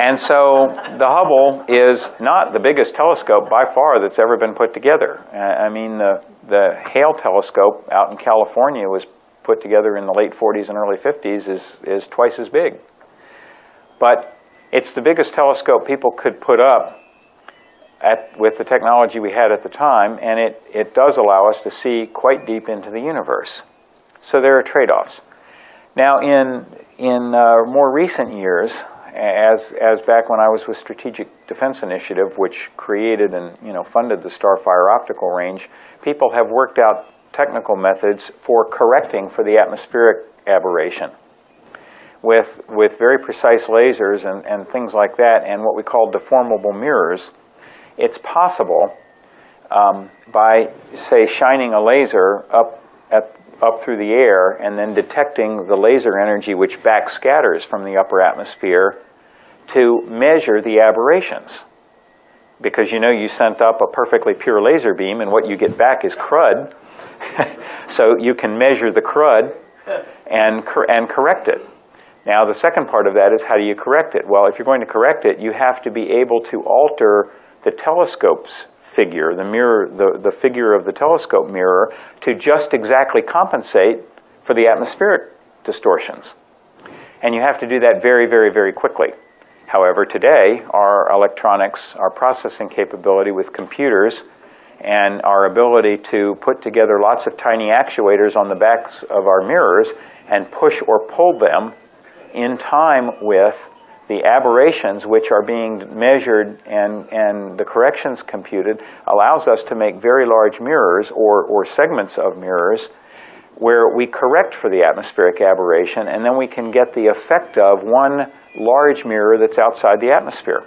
And so the Hubble is not the biggest telescope by far that's ever been put together. I mean, the Hale telescope out in California was put together in the late 40s and early 50s is twice as big. But it's the biggest telescope people could put up with the technology we had at the time, and it does allow us to see quite deep into the universe. So there are trade-offs. Now, in more recent years, as back when I was with Strategic Defense Initiative, which created and funded the Starfire optical range, people have worked out technical methods for correcting for the atmospheric aberration with very precise lasers and things like that, and what we call deformable mirrors. It's possible by, say, shining a laser up through the air and then detecting the laser energy which backscatters from the upper atmosphere to measure the aberrations. Because you sent up a perfectly pure laser beam and what you get back is crud. So you can measure the crud and correct it. Now, the second part of that is, how do you correct it? Well, if you're going to correct it, you have to be able to alter the telescope's figure, the mirror, the figure of the telescope mirror, to just exactly compensate for the atmospheric distortions. And you have to do that very, very, very quickly. However, today, our electronics, our processing capability with computers, and our ability to put together lots of tiny actuators on the backs of our mirrors and push or pull them in time with the aberrations which are being measured and the corrections computed, allows us to make very large mirrors or segments of mirrors where we correct for the atmospheric aberration, and then we can get the effect of one large mirror that's outside the atmosphere.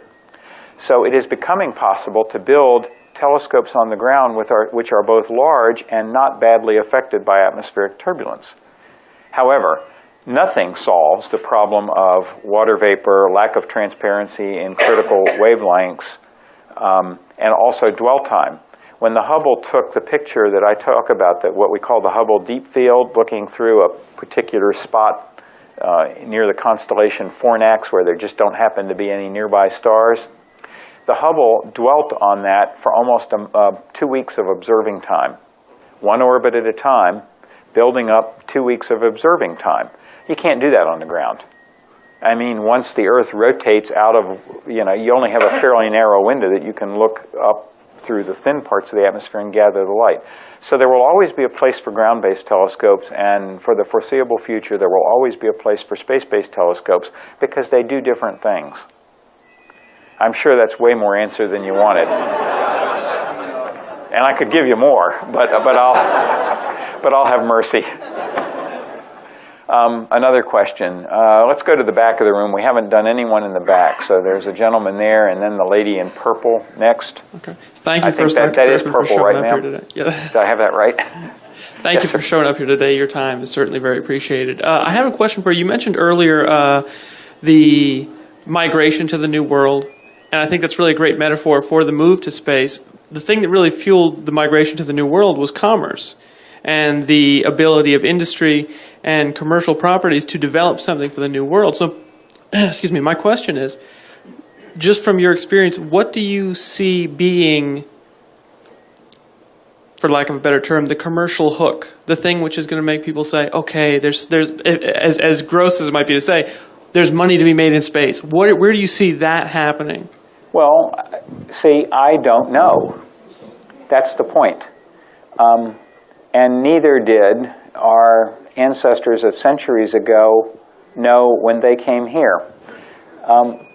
So it is becoming possible to build telescopes on the ground which are both large and not badly affected by atmospheric turbulence. However, nothing solves the problem of water vapor, lack of transparency in critical wavelengths, and also dwell time. When the Hubble took the picture that I talk about, that what we call the Hubble Deep Field, looking through a particular spot near the constellation Fornax where there just don't happen to be any nearby stars, the Hubble dwelt on that for almost 2 weeks of observing time, one orbit at a time, building up 2 weeks of observing time. You can't do that on the ground. I mean, once the Earth rotates out of, you only have a fairly narrow window that you can look up through the thin parts of the atmosphere and gather the light. So there will always be a place for ground-based telescopes, and for the foreseeable future there will always be a place for space-based telescopes, because they do different things. I'm sure that's way more answer than you wanted. And I could give you more, but I'll have mercy. Another question. Let's go to the back of the room. We haven't done anyone in the back. So there's a gentleman there, and then the lady in purple next. Okay. Thank you I think first, Dr. that is Griffin, purple, for showing right, up here ma'am? today. Yeah. Did I have that right? Thank you for showing up here today. Your time is certainly very appreciated. I have a question for you. You mentioned earlier the migration to the new world, and I think that's really a great metaphor for the move to space. The thing that really fueled the migration to the new world was commerce and the ability of industry and commercial properties to develop something for the new world. So, excuse me, my question is, just from your experience, what do you see being, for lack of a better term, the commercial hook, the thing which is going to make people say, okay, there's as gross as it might be to say, there's money to be made in space. Where do you see that happening? Well, see, I don't know. That's the point. And neither did our ancestors of centuries ago know when they came here.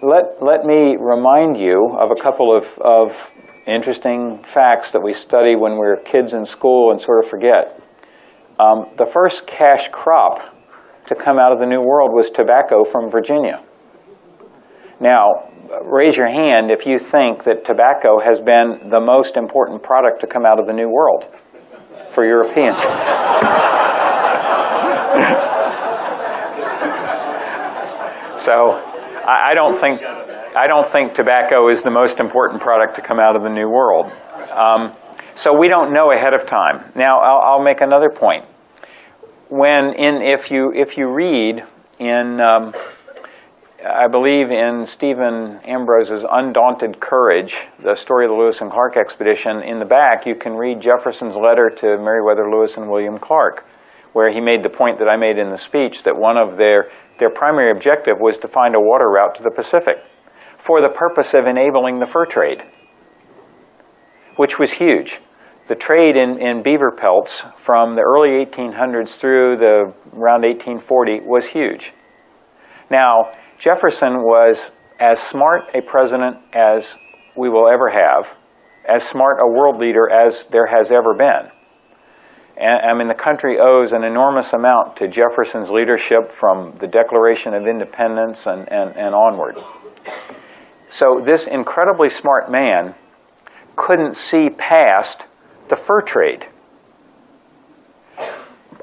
Let me remind you of a couple of interesting facts that we study when we were kids in school and sort of forget. The first cash crop to come out of the New World was tobacco from Virginia. Now, raise your hand if you think that tobacco has been the most important product to come out of the New World for Europeans. So I don't think tobacco is the most important product to come out of the New World. So we don't know ahead of time. Now I'll make another point. If you read in I believe in Stephen Ambrose's Undaunted Courage, the story of the Lewis and Clark expedition, in the back you can read Jefferson's letter to Meriwether Lewis and William Clark, where he made the point that I made in the speech, that one of their primary objective was to find a water route to the Pacific for the purpose of enabling the fur trade, which was huge. The trade in beaver pelts from the early 1800s through around 1840 was huge. Now, Jefferson was as smart a president as we will ever have, as smart a world leader as there has ever been. And, I mean, the country owes an enormous amount to Jefferson's leadership from the Declaration of Independence and onward. So this incredibly smart man couldn't see past the fur trade.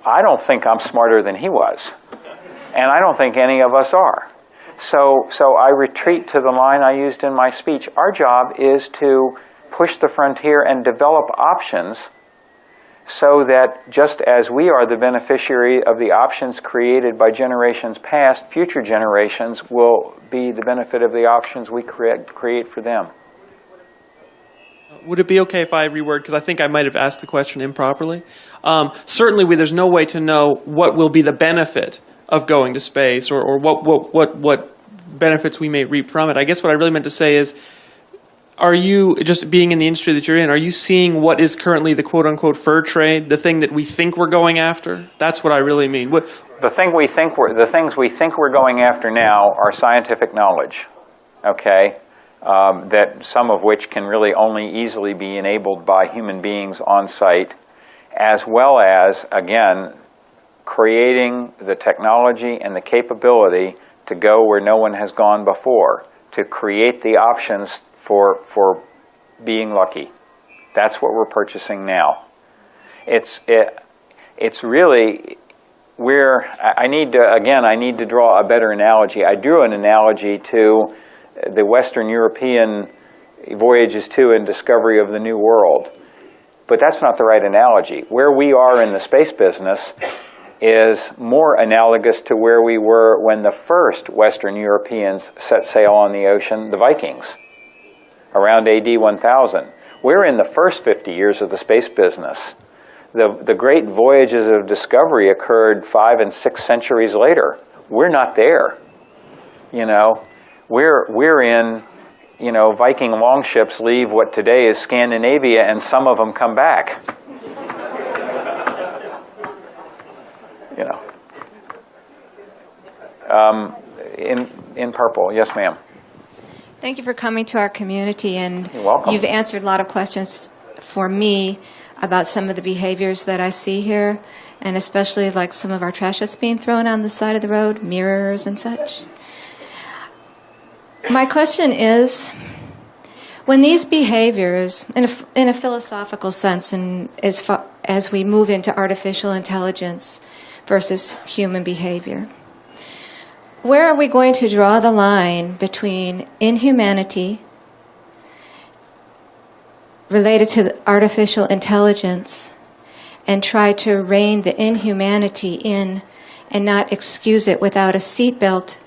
I don't think I'm smarter than he was, and I don't think any of us are. So I retreat to the line I used in my speech. Our job is to push the frontier and develop options so that just as we are the beneficiary of the options created by generations past, future generations will be the benefit of the options we create for them. Would it be okay if I reword, because I think I might have asked the question improperly? Certainly, there's no way to know what will be the benefit of going to space, or what benefits we may reap from it. I guess what I really meant to say is, are you, just being in the industry that you're in, are you seeing what is currently the quote-unquote fur trade, the thing that we think we're going after? That's what I really mean. The things we think we're going after now are scientific knowledge, okay? That some of which can really only easily be enabled by human beings on site, as well as, again, creating the technology and the capability to go where no one has gone before, to create the options for being lucky. That's what we're purchasing now. It's really, I need to draw a better analogy. I drew an analogy to the Western European voyages to and discovery of the New World. But that's not the right analogy. Where we are in the space business is more analogous to where we were when the first Western Europeans set sail on the ocean, the Vikings, around AD 1000. We're in the first 50 years of the space business. The great voyages of discovery occurred 5 and 6 centuries later. We're not there. You know, we're in, you know, Viking longships leave what today is Scandinavia, and some of them come back. You know. In purple, yes, ma'am. Thank you for coming to our community, and you're welcome. You've answered a lot of questions for me about some of the behaviors that I see here, and especially like some of our trash that's being thrown on the side of the road, mirrors and such. My question is, when these behaviors, in a philosophical sense, and as we move into artificial intelligence versus human behavior, where are we going to draw the line between inhumanity related to the artificial intelligence and try to rein the inhumanity in and not excuse it without a seatbelt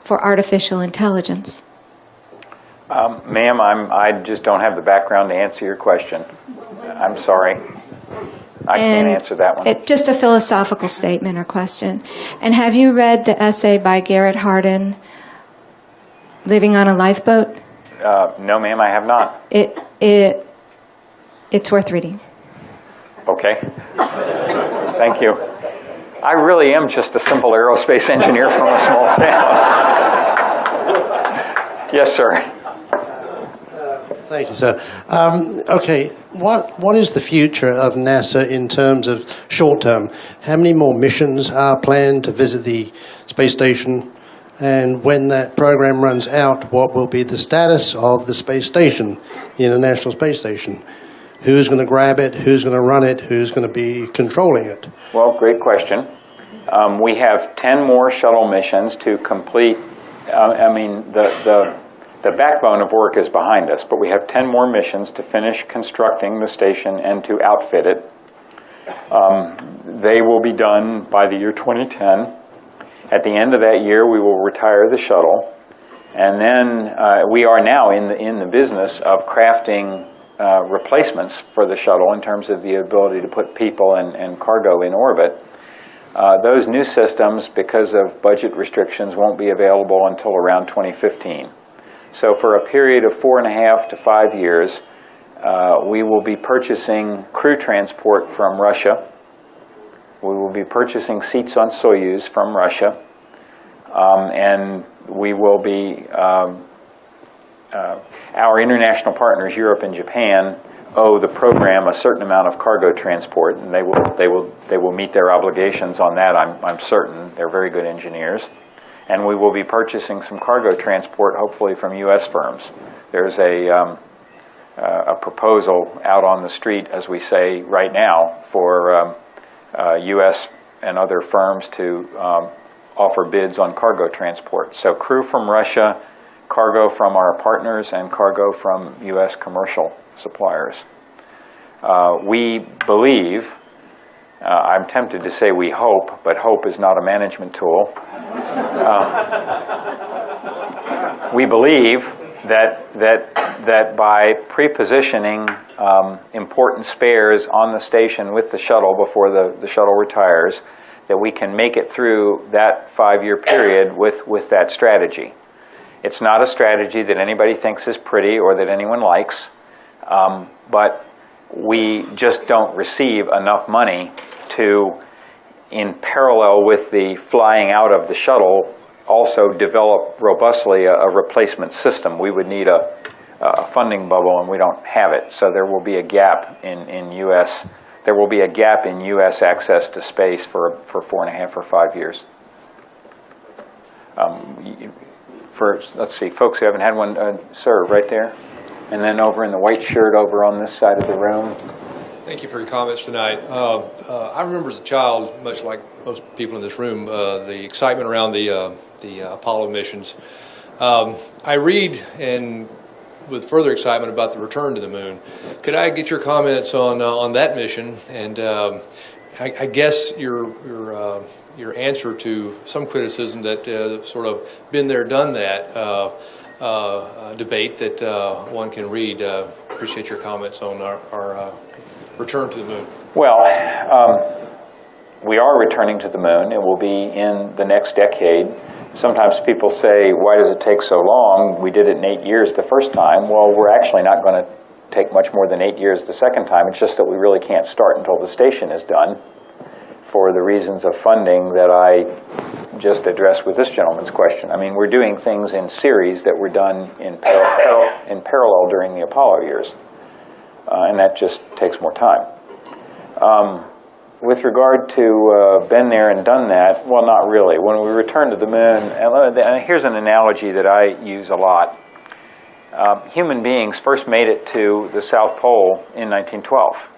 for artificial intelligence? Ma'am, I just don't have the background to answer your question. I'm sorry. I can't answer that one. Just a philosophical statement or question. And have you read the essay by Garrett Hardin, Living on a Lifeboat? No, ma'am, I have not. It's worth reading. Okay. Thank you. I really am just a simple aerospace engineer from a small town. Yes, sir. Thank you, sir. Okay, what is the future of NASA in terms of short term? How many more missions are planned to visit the space station? And when that program runs out, what will be the status of the space station, the International Space Station? Who's going to grab it? Who's going to run it? Who's going to be controlling it? Well, great question. We have 10 more shuttle missions to complete. The backbone of work is behind us, but we have 10 more missions to finish constructing the station and to outfit it. They will be done by the year 2010. At the end of that year, we will retire the shuttle. And then we are now in the business of crafting replacements for the shuttle in terms of the ability to put people and cargo in orbit. Those new systems, because of budget restrictions, won't be available until around 2015. So for a period of 4.5 to 5 years, we will be purchasing crew transport from Russia. We will be purchasing seats on Soyuz from Russia. And we will be, our international partners, Europe and Japan, owe the program a certain amount of cargo transport, and they will meet their obligations on that, I'm certain. They're very good engineers. And we will be purchasing some cargo transport, hopefully from U.S. firms. There's a proposal out on the street, as we say right now, for U.S. and other firms to offer bids on cargo transport. So crew from Russia, cargo from our partners, and cargo from U.S. commercial suppliers. We believe, I'm tempted to say we hope, but hope is not a management tool. We believe that by pre-positioning important spares on the station with the shuttle before the shuttle retires, that we can make it through that 5-year period with that strategy. It's not a strategy that anybody thinks is pretty or that anyone likes, but we just don't receive enough money to, in parallel with the flying out of the shuttle, also develop robustly a replacement system. We would need a funding bubble, and we don't have it. So there will be a gap in U.S. There will be a gap in U.S. access to space for 4.5 or 5 years. Let's see, folks who haven't had one, sir, right there, and then over in the white shirt over on this side of the room. Thank you for your comments tonight. I remember as a child, much like most people in this room, the excitement around the Apollo missions. I read with further excitement about the return to the moon. Could I get your comments on that mission? And I guess your answer to some criticism that sort of been there, done that debate that one can read. Appreciate your comments on our return to the moon. Well, we are returning to the moon. It will be in the next decade. Sometimes people say, why does it take so long? We did it in 8 years the first time. Well, we're actually not going to take much more than 8 years the second time. It's just that we really can't start until the station is done for the reasons of funding that I just addressed with this gentleman's question. I mean, we're doing things in series that were done in parallel during the Apollo years. And that just takes more time. With regard to been there and done that, well, not really. When we returned to the moon, and here's an analogy that I use a lot. Human beings first made it to the South Pole in 1912.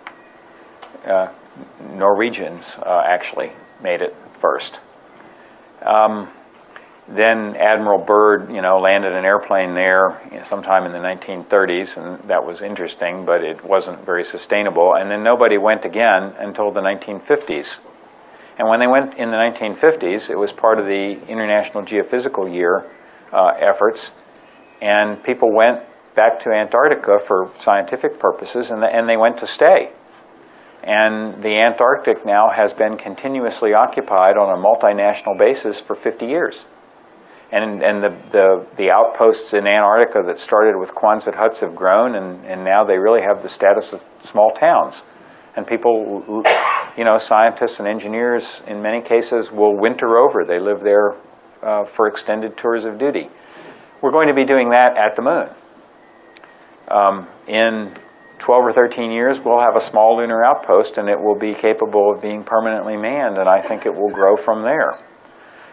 Norwegians actually made it first. Then Admiral Byrd, landed an airplane there sometime in the 1930s, and that was interesting, but it wasn't very sustainable. And then nobody went again until the 1950s. And when they went in the 1950s, it was part of the International Geophysical Year efforts, and people went back to Antarctica for scientific purposes, and they went to stay. And the Antarctic now has been continuously occupied on a multinational basis for 50 years. And the outposts in Antarctica that started with Quonset huts have grown, and now they really have the status of small towns. And people, scientists and engineers, in many cases, will winter over. They live there for extended tours of duty. We're going to be doing that at the moon. In 12 or 13 years, we'll have a small lunar outpost, and it will be capable of being permanently manned, and I think it will grow from there.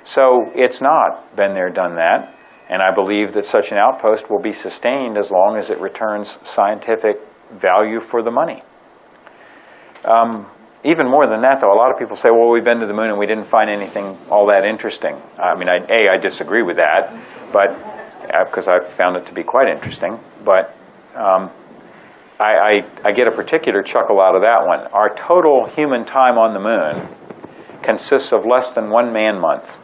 So it's not been there, done that, and I believe that such an outpost will be sustained as long as it returns scientific value for the money. Even more than that, though, a lot of people say, well, we've been to the moon and we didn't find anything all that interesting. I mean, I disagree with that, but because I've found it to be quite interesting, but I get a particular chuckle out of that one. Our total human time on the moon consists of less than 1 man-month.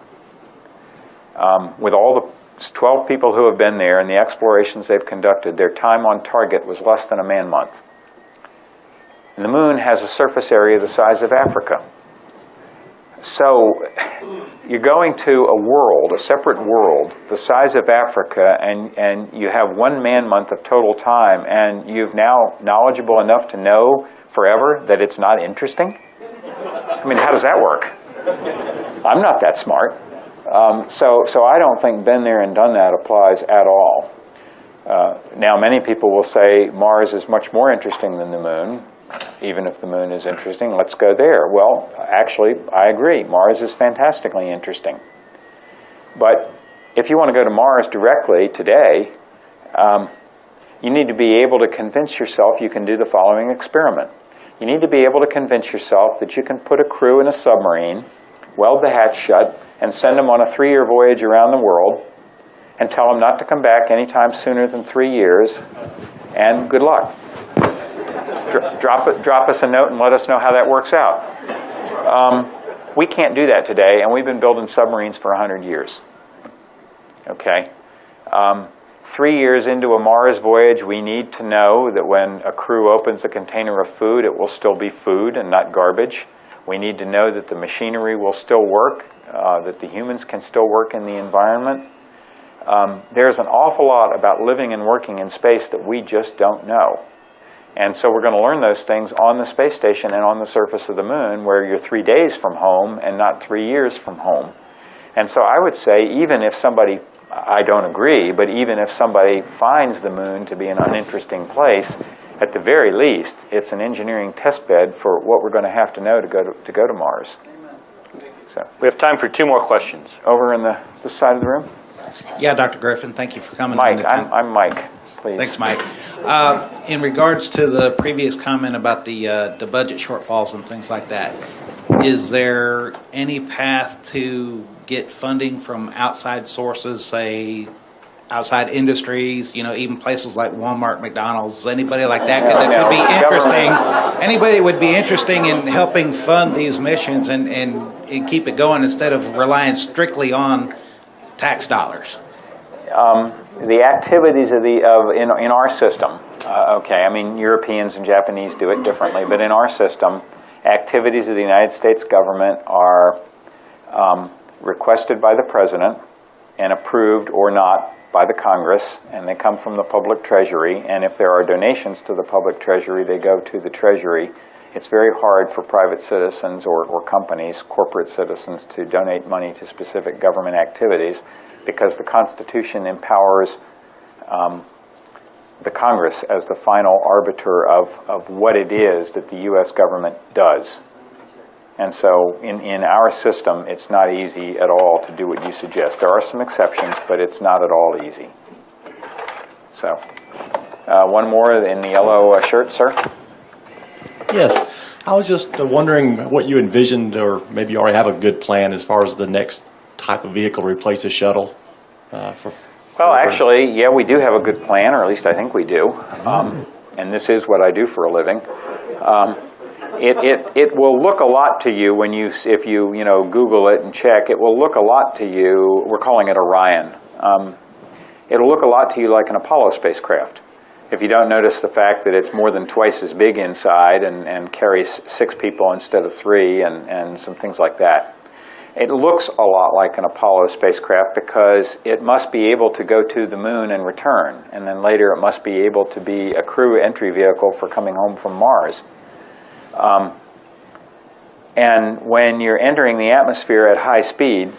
With all the 12 people who have been there and the explorations they've conducted, their time on target was less than a man-month. And the moon has a surface area the size of Africa. So you're going to a world, a separate world, the size of Africa, and you have 1 man-month of total time, and you've now knowledgeable enough to know forever that it's not interesting? I mean, how does that work? I'm not that smart. So I don't think been there and done that applies at all. Now, many people will say Mars is much more interesting than the moon. Even if the moon is interesting, let's go there. Well, actually, I agree. Mars is fantastically interesting. But if you want to go to Mars directly today, you need to be able to convince yourself you can do the following experiment. You need to be able to convince yourself that you can put a crew in a submarine, weld the hatch shut, and send them on a 3-year voyage around the world, and tell them not to come back anytime sooner than 3 years, and good luck. drop us a note and let us know how that works out. We can't do that today, and we've been building submarines for 100 years. Okay. 3 years into a Mars voyage, we need to know that when a crew opens a container of food, it will still be food and not garbage. We need to know that the machinery will still work, that the humans can still work in the environment. There's an awful lot about living and working in space that we just don't know. And so we're going to learn those things on the space station and on the surface of the moon, where you're 3 days from home and not 3 years from home. And so I would say, even if somebody, I don't agree, but even if somebody finds the moon to be an uninteresting place, at the very least, it's an engineering test bed for what we're going to have to know to go to Mars. So we have time for 2 more questions. Over in this side of the room. Yeah, Dr. Griffin, thank you for coming. Mike, I'm Mike. Please. Thanks, Mike. In regards to the previous comment about the budget shortfalls and things like that, is there any path to get funding from outside sources, say outside industries, even places like Walmart, McDonald's, anybody like that could be interesting? Anybody that would be interesting in helping fund these missions and keep it going instead of relying strictly on tax dollars? The activities in our system, okay, I mean, Europeans and Japanese do it differently, but in our system, activities of the United States government are requested by the President and approved or not by the Congress, and they come from the public treasury, and if there are donations to the public treasury, they go to the treasury. It's very hard for private citizens or companies, corporate citizens, to donate money to specific government activities, because the Constitution empowers the Congress as the final arbiter of what it is that the U.S. government does. And so in our system, it's not easy at all to do what you suggest. There are some exceptions, but it's not at all easy. So one more in the yellow shirt, sir. Yes. I was just wondering what you envisioned, or maybe you already have a good plan as far as the next type of vehicle to replace the shuttle. Well, actually, yeah, we do have a good plan, or at least I think we do. And this is what I do for a living. It will look a lot to you when if you Google it and check. It will look a lot to you. We're calling it Orion. It'll look a lot to you like an Apollo spacecraft. If you don't notice the fact that it's more than twice as big inside and carries 6 people instead of 3 and some things like that. It looks a lot like an Apollo spacecraft because it must be able to go to the moon and return, and then later it must be able to be a crew entry vehicle for coming home from Mars. And when you're entering the atmosphere at high speed,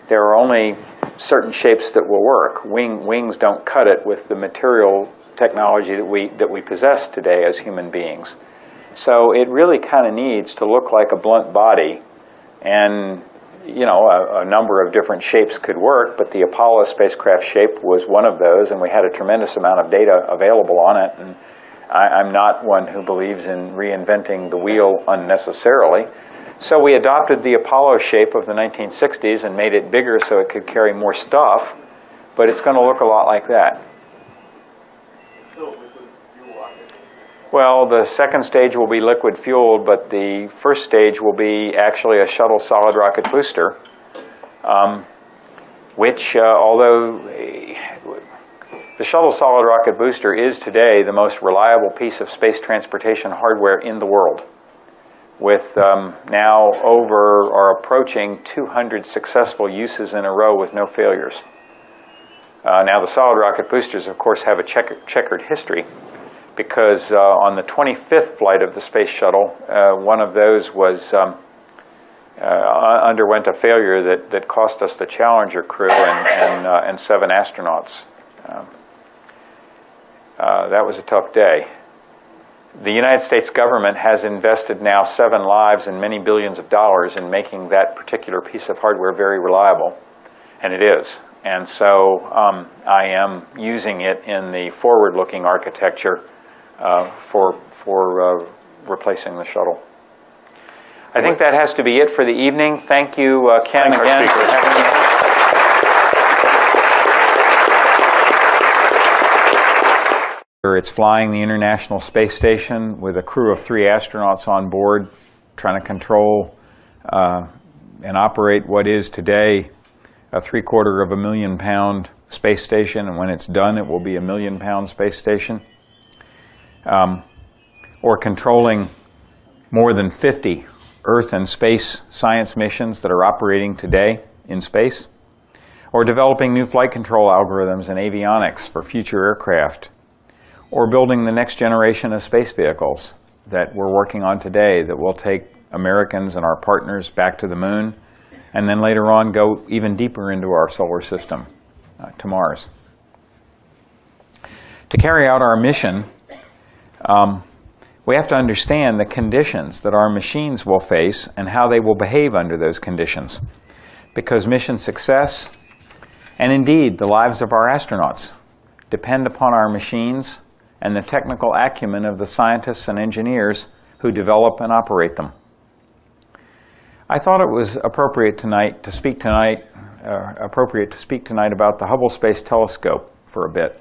there are only certain shapes that will work. Wings don't cut it with the material technology that we possess today as human beings. So it really kind of needs to look like a blunt body, and a number of different shapes could work, but the Apollo spacecraft shape was one of those, and we had a tremendous amount of data available on it. And I'm not one who believes in reinventing the wheel unnecessarily. So we adopted the Apollo shape of the 1960s and made it bigger so it could carry more stuff, but it's going to look a lot like that. Well, the second stage will be liquid fueled, but the first stage will be actually a shuttle solid rocket booster, which, although the shuttle solid rocket booster is today the most reliable piece of space transportation hardware in the world, with now over or approaching 200 successful uses in a row with no failures. Now, the solid rocket boosters, of course, have a checkered history, because on the 25th flight of the Space Shuttle, one of those was underwent a failure that cost us the Challenger crew and 7 astronauts. That was a tough day. The United States government has invested now 7 lives and many billions of dollars in making that particular piece of hardware very reliable, and it is. And so I am using it in the forward-looking architecture for replacing the shuttle. I think that has to be it for the evening. Thank you, Ken, again for having me. It's flying the International Space Station with a crew of 3 astronauts on board, trying to control and operate what is today a 3/4 million pound space station, and when it's done it will be a 1 million pound space station. Or controlling more than 50 Earth and space science missions that are operating today in space. Or developing new flight control algorithms and avionics for future aircraft. Or building the next generation of space vehicles that we're working on today that will take Americans and our partners back to the moon, and then later on go even deeper into our solar system, to Mars. To carry out our mission, we have to understand the conditions that our machines will face and how they will behave under those conditions. Because mission success, and indeed the lives of our astronauts, depend upon our machines and the technical acumen of the scientists and engineers who develop and operate them. I thought it was appropriate to speak tonight about the Hubble Space Telescope for a bit.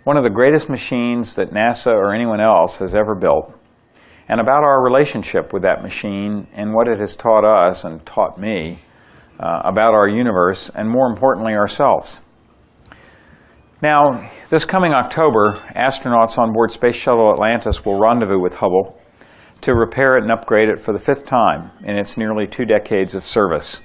One of the greatest machines that NASA or anyone else has ever built, and about our relationship with that machine and what it has taught us and taught me about our universe, and more importantly, ourselves. Now, this coming October, astronauts on board Space Shuttle Atlantis will rendezvous with Hubble to repair it and upgrade it for the 5th time in its nearly 2 decades of service.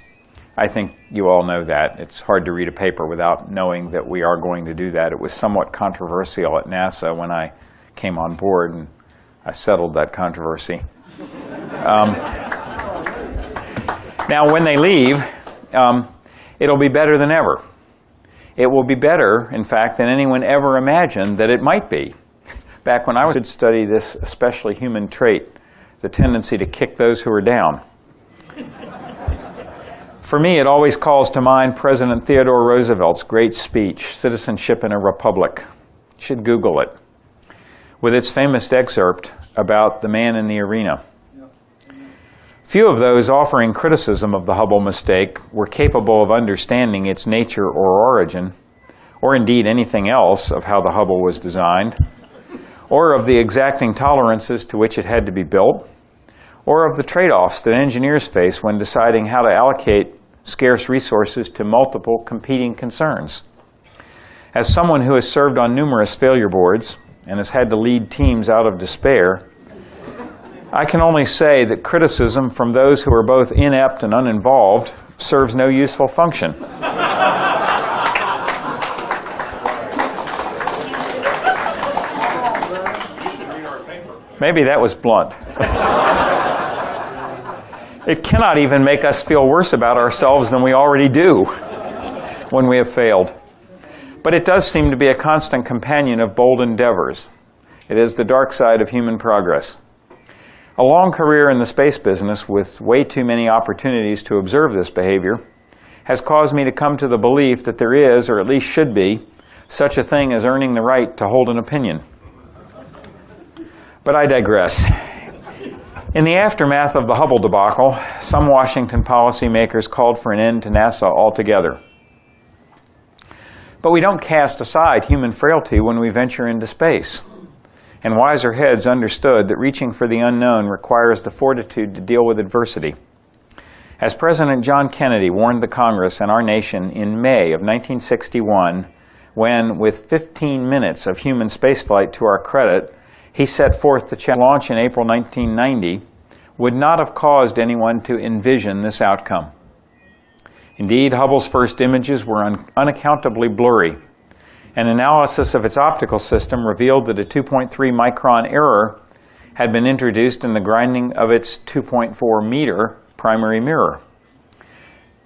I think you all know that. It's hard to read a paper without knowing that we are going to do that. It was somewhat controversial at NASA when I came on board, and I settled that controversy. Now, when they leave, it'll be better than ever. It will be better, in fact, than anyone ever imagined that it might be. Back when I would study this especially human trait, the tendency to kick those who are down. For me, it always calls to mind President Theodore Roosevelt's great speech, Citizenship in a Republic. You should Google it, with its famous excerpt about the man in the arena. Few of those offering criticism of the Hubble mistake were capable of understanding its nature or origin, or indeed anything else of how the Hubble was designed, or of the exacting tolerances to which it had to be built, or of the trade-offs that engineers face when deciding how to allocate scarce resources to multiple competing concerns. As someone who has served on numerous failure boards and has had to lead teams out of despair, I can only say that criticism from those who are both inept and uninvolved serves no useful function. Maybe that was blunt. It cannot even make us feel worse about ourselves than we already do when we have failed. But it does seem to be a constant companion of bold endeavors. It is the dark side of human progress. A long career in the space business with way too many opportunities to observe this behavior has caused me to come to the belief that there is, or at least should be, such a thing as earning the right to hold an opinion. But I digress. In the aftermath of the Hubble debacle, some Washington policymakers called for an end to NASA altogether. But we don't cast aside human frailty when we venture into space. And wiser heads understood that reaching for the unknown requires the fortitude to deal with adversity. As President John Kennedy warned the Congress and our nation in May of 1961, when, with 15 minutes of human spaceflight to our credit, he set forth to launch in April 1990, would not have caused anyone to envision this outcome. Indeed, Hubble's first images were unaccountably blurry. An analysis of its optical system revealed that a 2.3 micron error had been introduced in the grinding of its 2.4 meter primary mirror.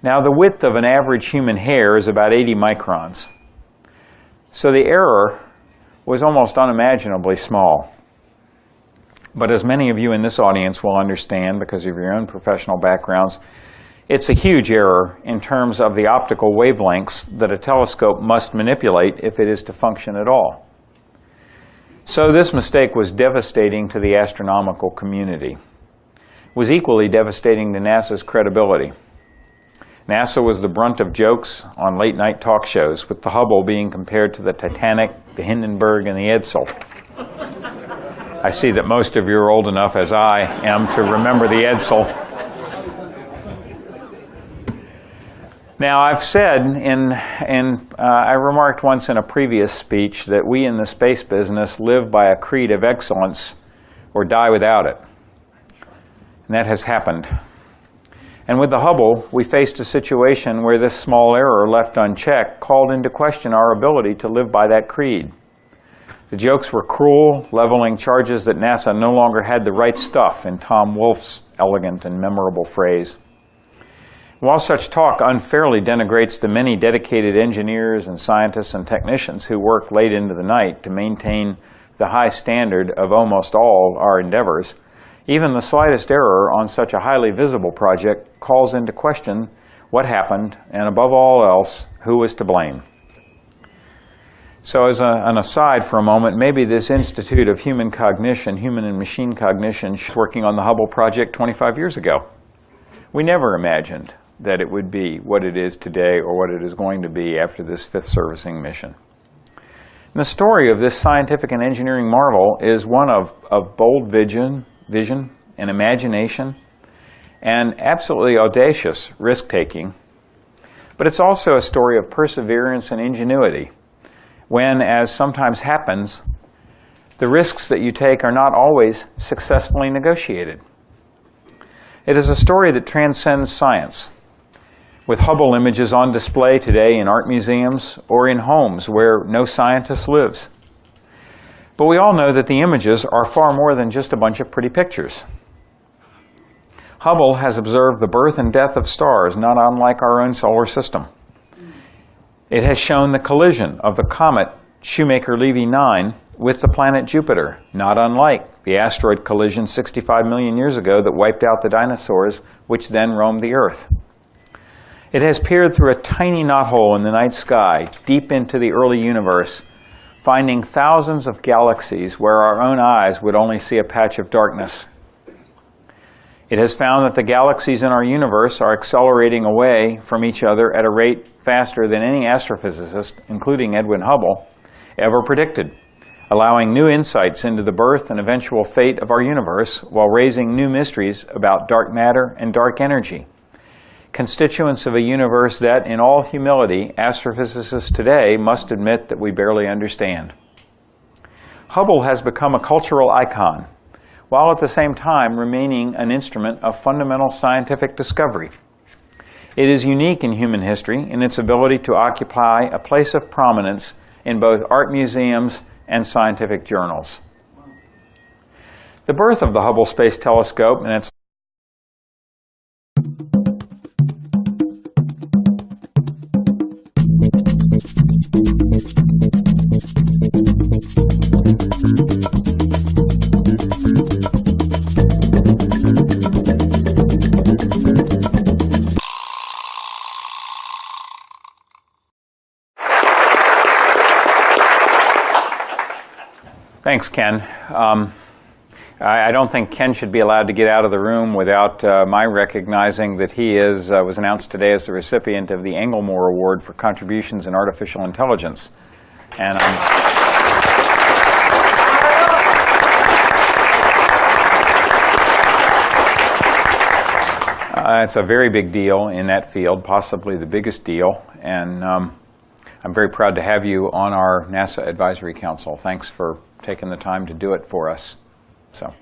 Now, the width of an average human hair is about 80 microns. So the error was almost unimaginably small. But as many of you in this audience will understand because of your own professional backgrounds, it's a huge error in terms of the optical wavelengths that a telescope must manipulate if it is to function at all. So this mistake was devastating to the astronomical community. It was equally devastating to NASA's credibility. NASA was the brunt of jokes on late-night talk shows, with the Hubble being compared to the Titanic, the Hindenburg, and the Edsel. I see that most of you are old enough, as I am, to remember the Edsel. Now, I've said, I remarked once in a previous speech that we in the space business live by a creed of excellence or die without it. And that has happened. And with the Hubble, we faced a situation where this small error left unchecked called into question our ability to live by that creed. The jokes were cruel, leveling charges that NASA no longer had the right stuff, in Tom Wolfe's elegant and memorable phrase. While such talk unfairly denigrates the many dedicated engineers and scientists and technicians who work late into the night to maintain the high standard of almost all our endeavors, even the slightest error on such a highly visible project calls into question what happened, and above all else, who was to blame. So as an aside for a moment, maybe this Institute of Human Cognition, Human and Machine Cognition, was working on the Hubble project 25 years ago. We never imagined that it would be what it is today or what it is going to be after this fifth servicing mission. And the story of this scientific and engineering marvel is one of bold vision and imagination and absolutely audacious risk-taking. But it's also a story of perseverance and ingenuity when, as sometimes happens, the risks that you take are not always successfully negotiated. It is a story that transcends science, with Hubble images on display today in art museums or in homes where no scientist lives. But we all know that the images are far more than just a bunch of pretty pictures. Hubble has observed the birth and death of stars not unlike our own solar system. It has shown the collision of the comet Shoemaker-Levy 9 with the planet Jupiter, not unlike the asteroid collision 65 million years ago that wiped out the dinosaurs, which then roamed the Earth. It has peered through a tiny knothole in the night sky, deep into the early universe, finding thousands of galaxies where our own eyes would only see a patch of darkness. It has found that the galaxies in our universe are accelerating away from each other at a rate faster than any astrophysicist, including Edwin Hubble, ever predicted, allowing new insights into the birth and eventual fate of our universe while raising new mysteries about dark matter and dark energy, constituents of a universe that, in all humility, astrophysicists today must admit that we barely understand. Hubble has become a cultural icon, while at the same time remaining an instrument of fundamental scientific discovery. It is unique in human history in its ability to occupy a place of prominence in both art museums and scientific journals. The birth of the Hubble Space Telescope and its Thanks, Ken. I don't think Ken should be allowed to get out of the room without my recognizing that he was announced today as the recipient of the Englemore Award for Contributions in Artificial Intelligence. And it's a very big deal in that field, possibly the biggest deal. And I'm very proud to have you on our NASA Advisory Council. Thanks for taking the time to do it for us. So,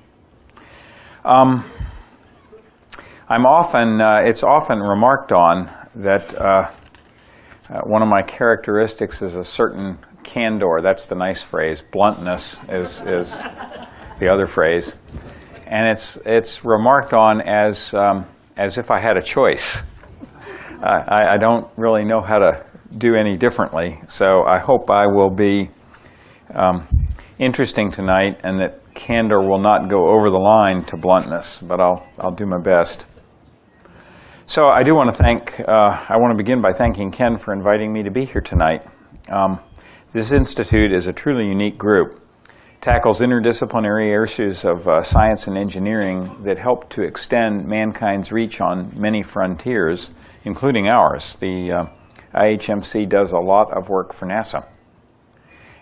it's often remarked on that one of my characteristics is a certain candor. That's the nice phrase. Bluntness is the other phrase, and it's remarked on as if I had a choice. I don't really know how to do any differently, so I hope I will be interesting tonight, and that candor will not go over the line to bluntness, but I'll do my best. So I do want to I want to begin by thanking Ken for inviting me to be here tonight. This institute is a truly unique group. It tackles interdisciplinary issues of science and engineering that help to extend mankind's reach on many frontiers, including ours. The IHMC does a lot of work for NASA.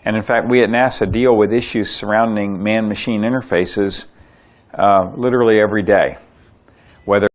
And in fact, we at NASA deal with issues surrounding man-machine interfaces literally every day. Whether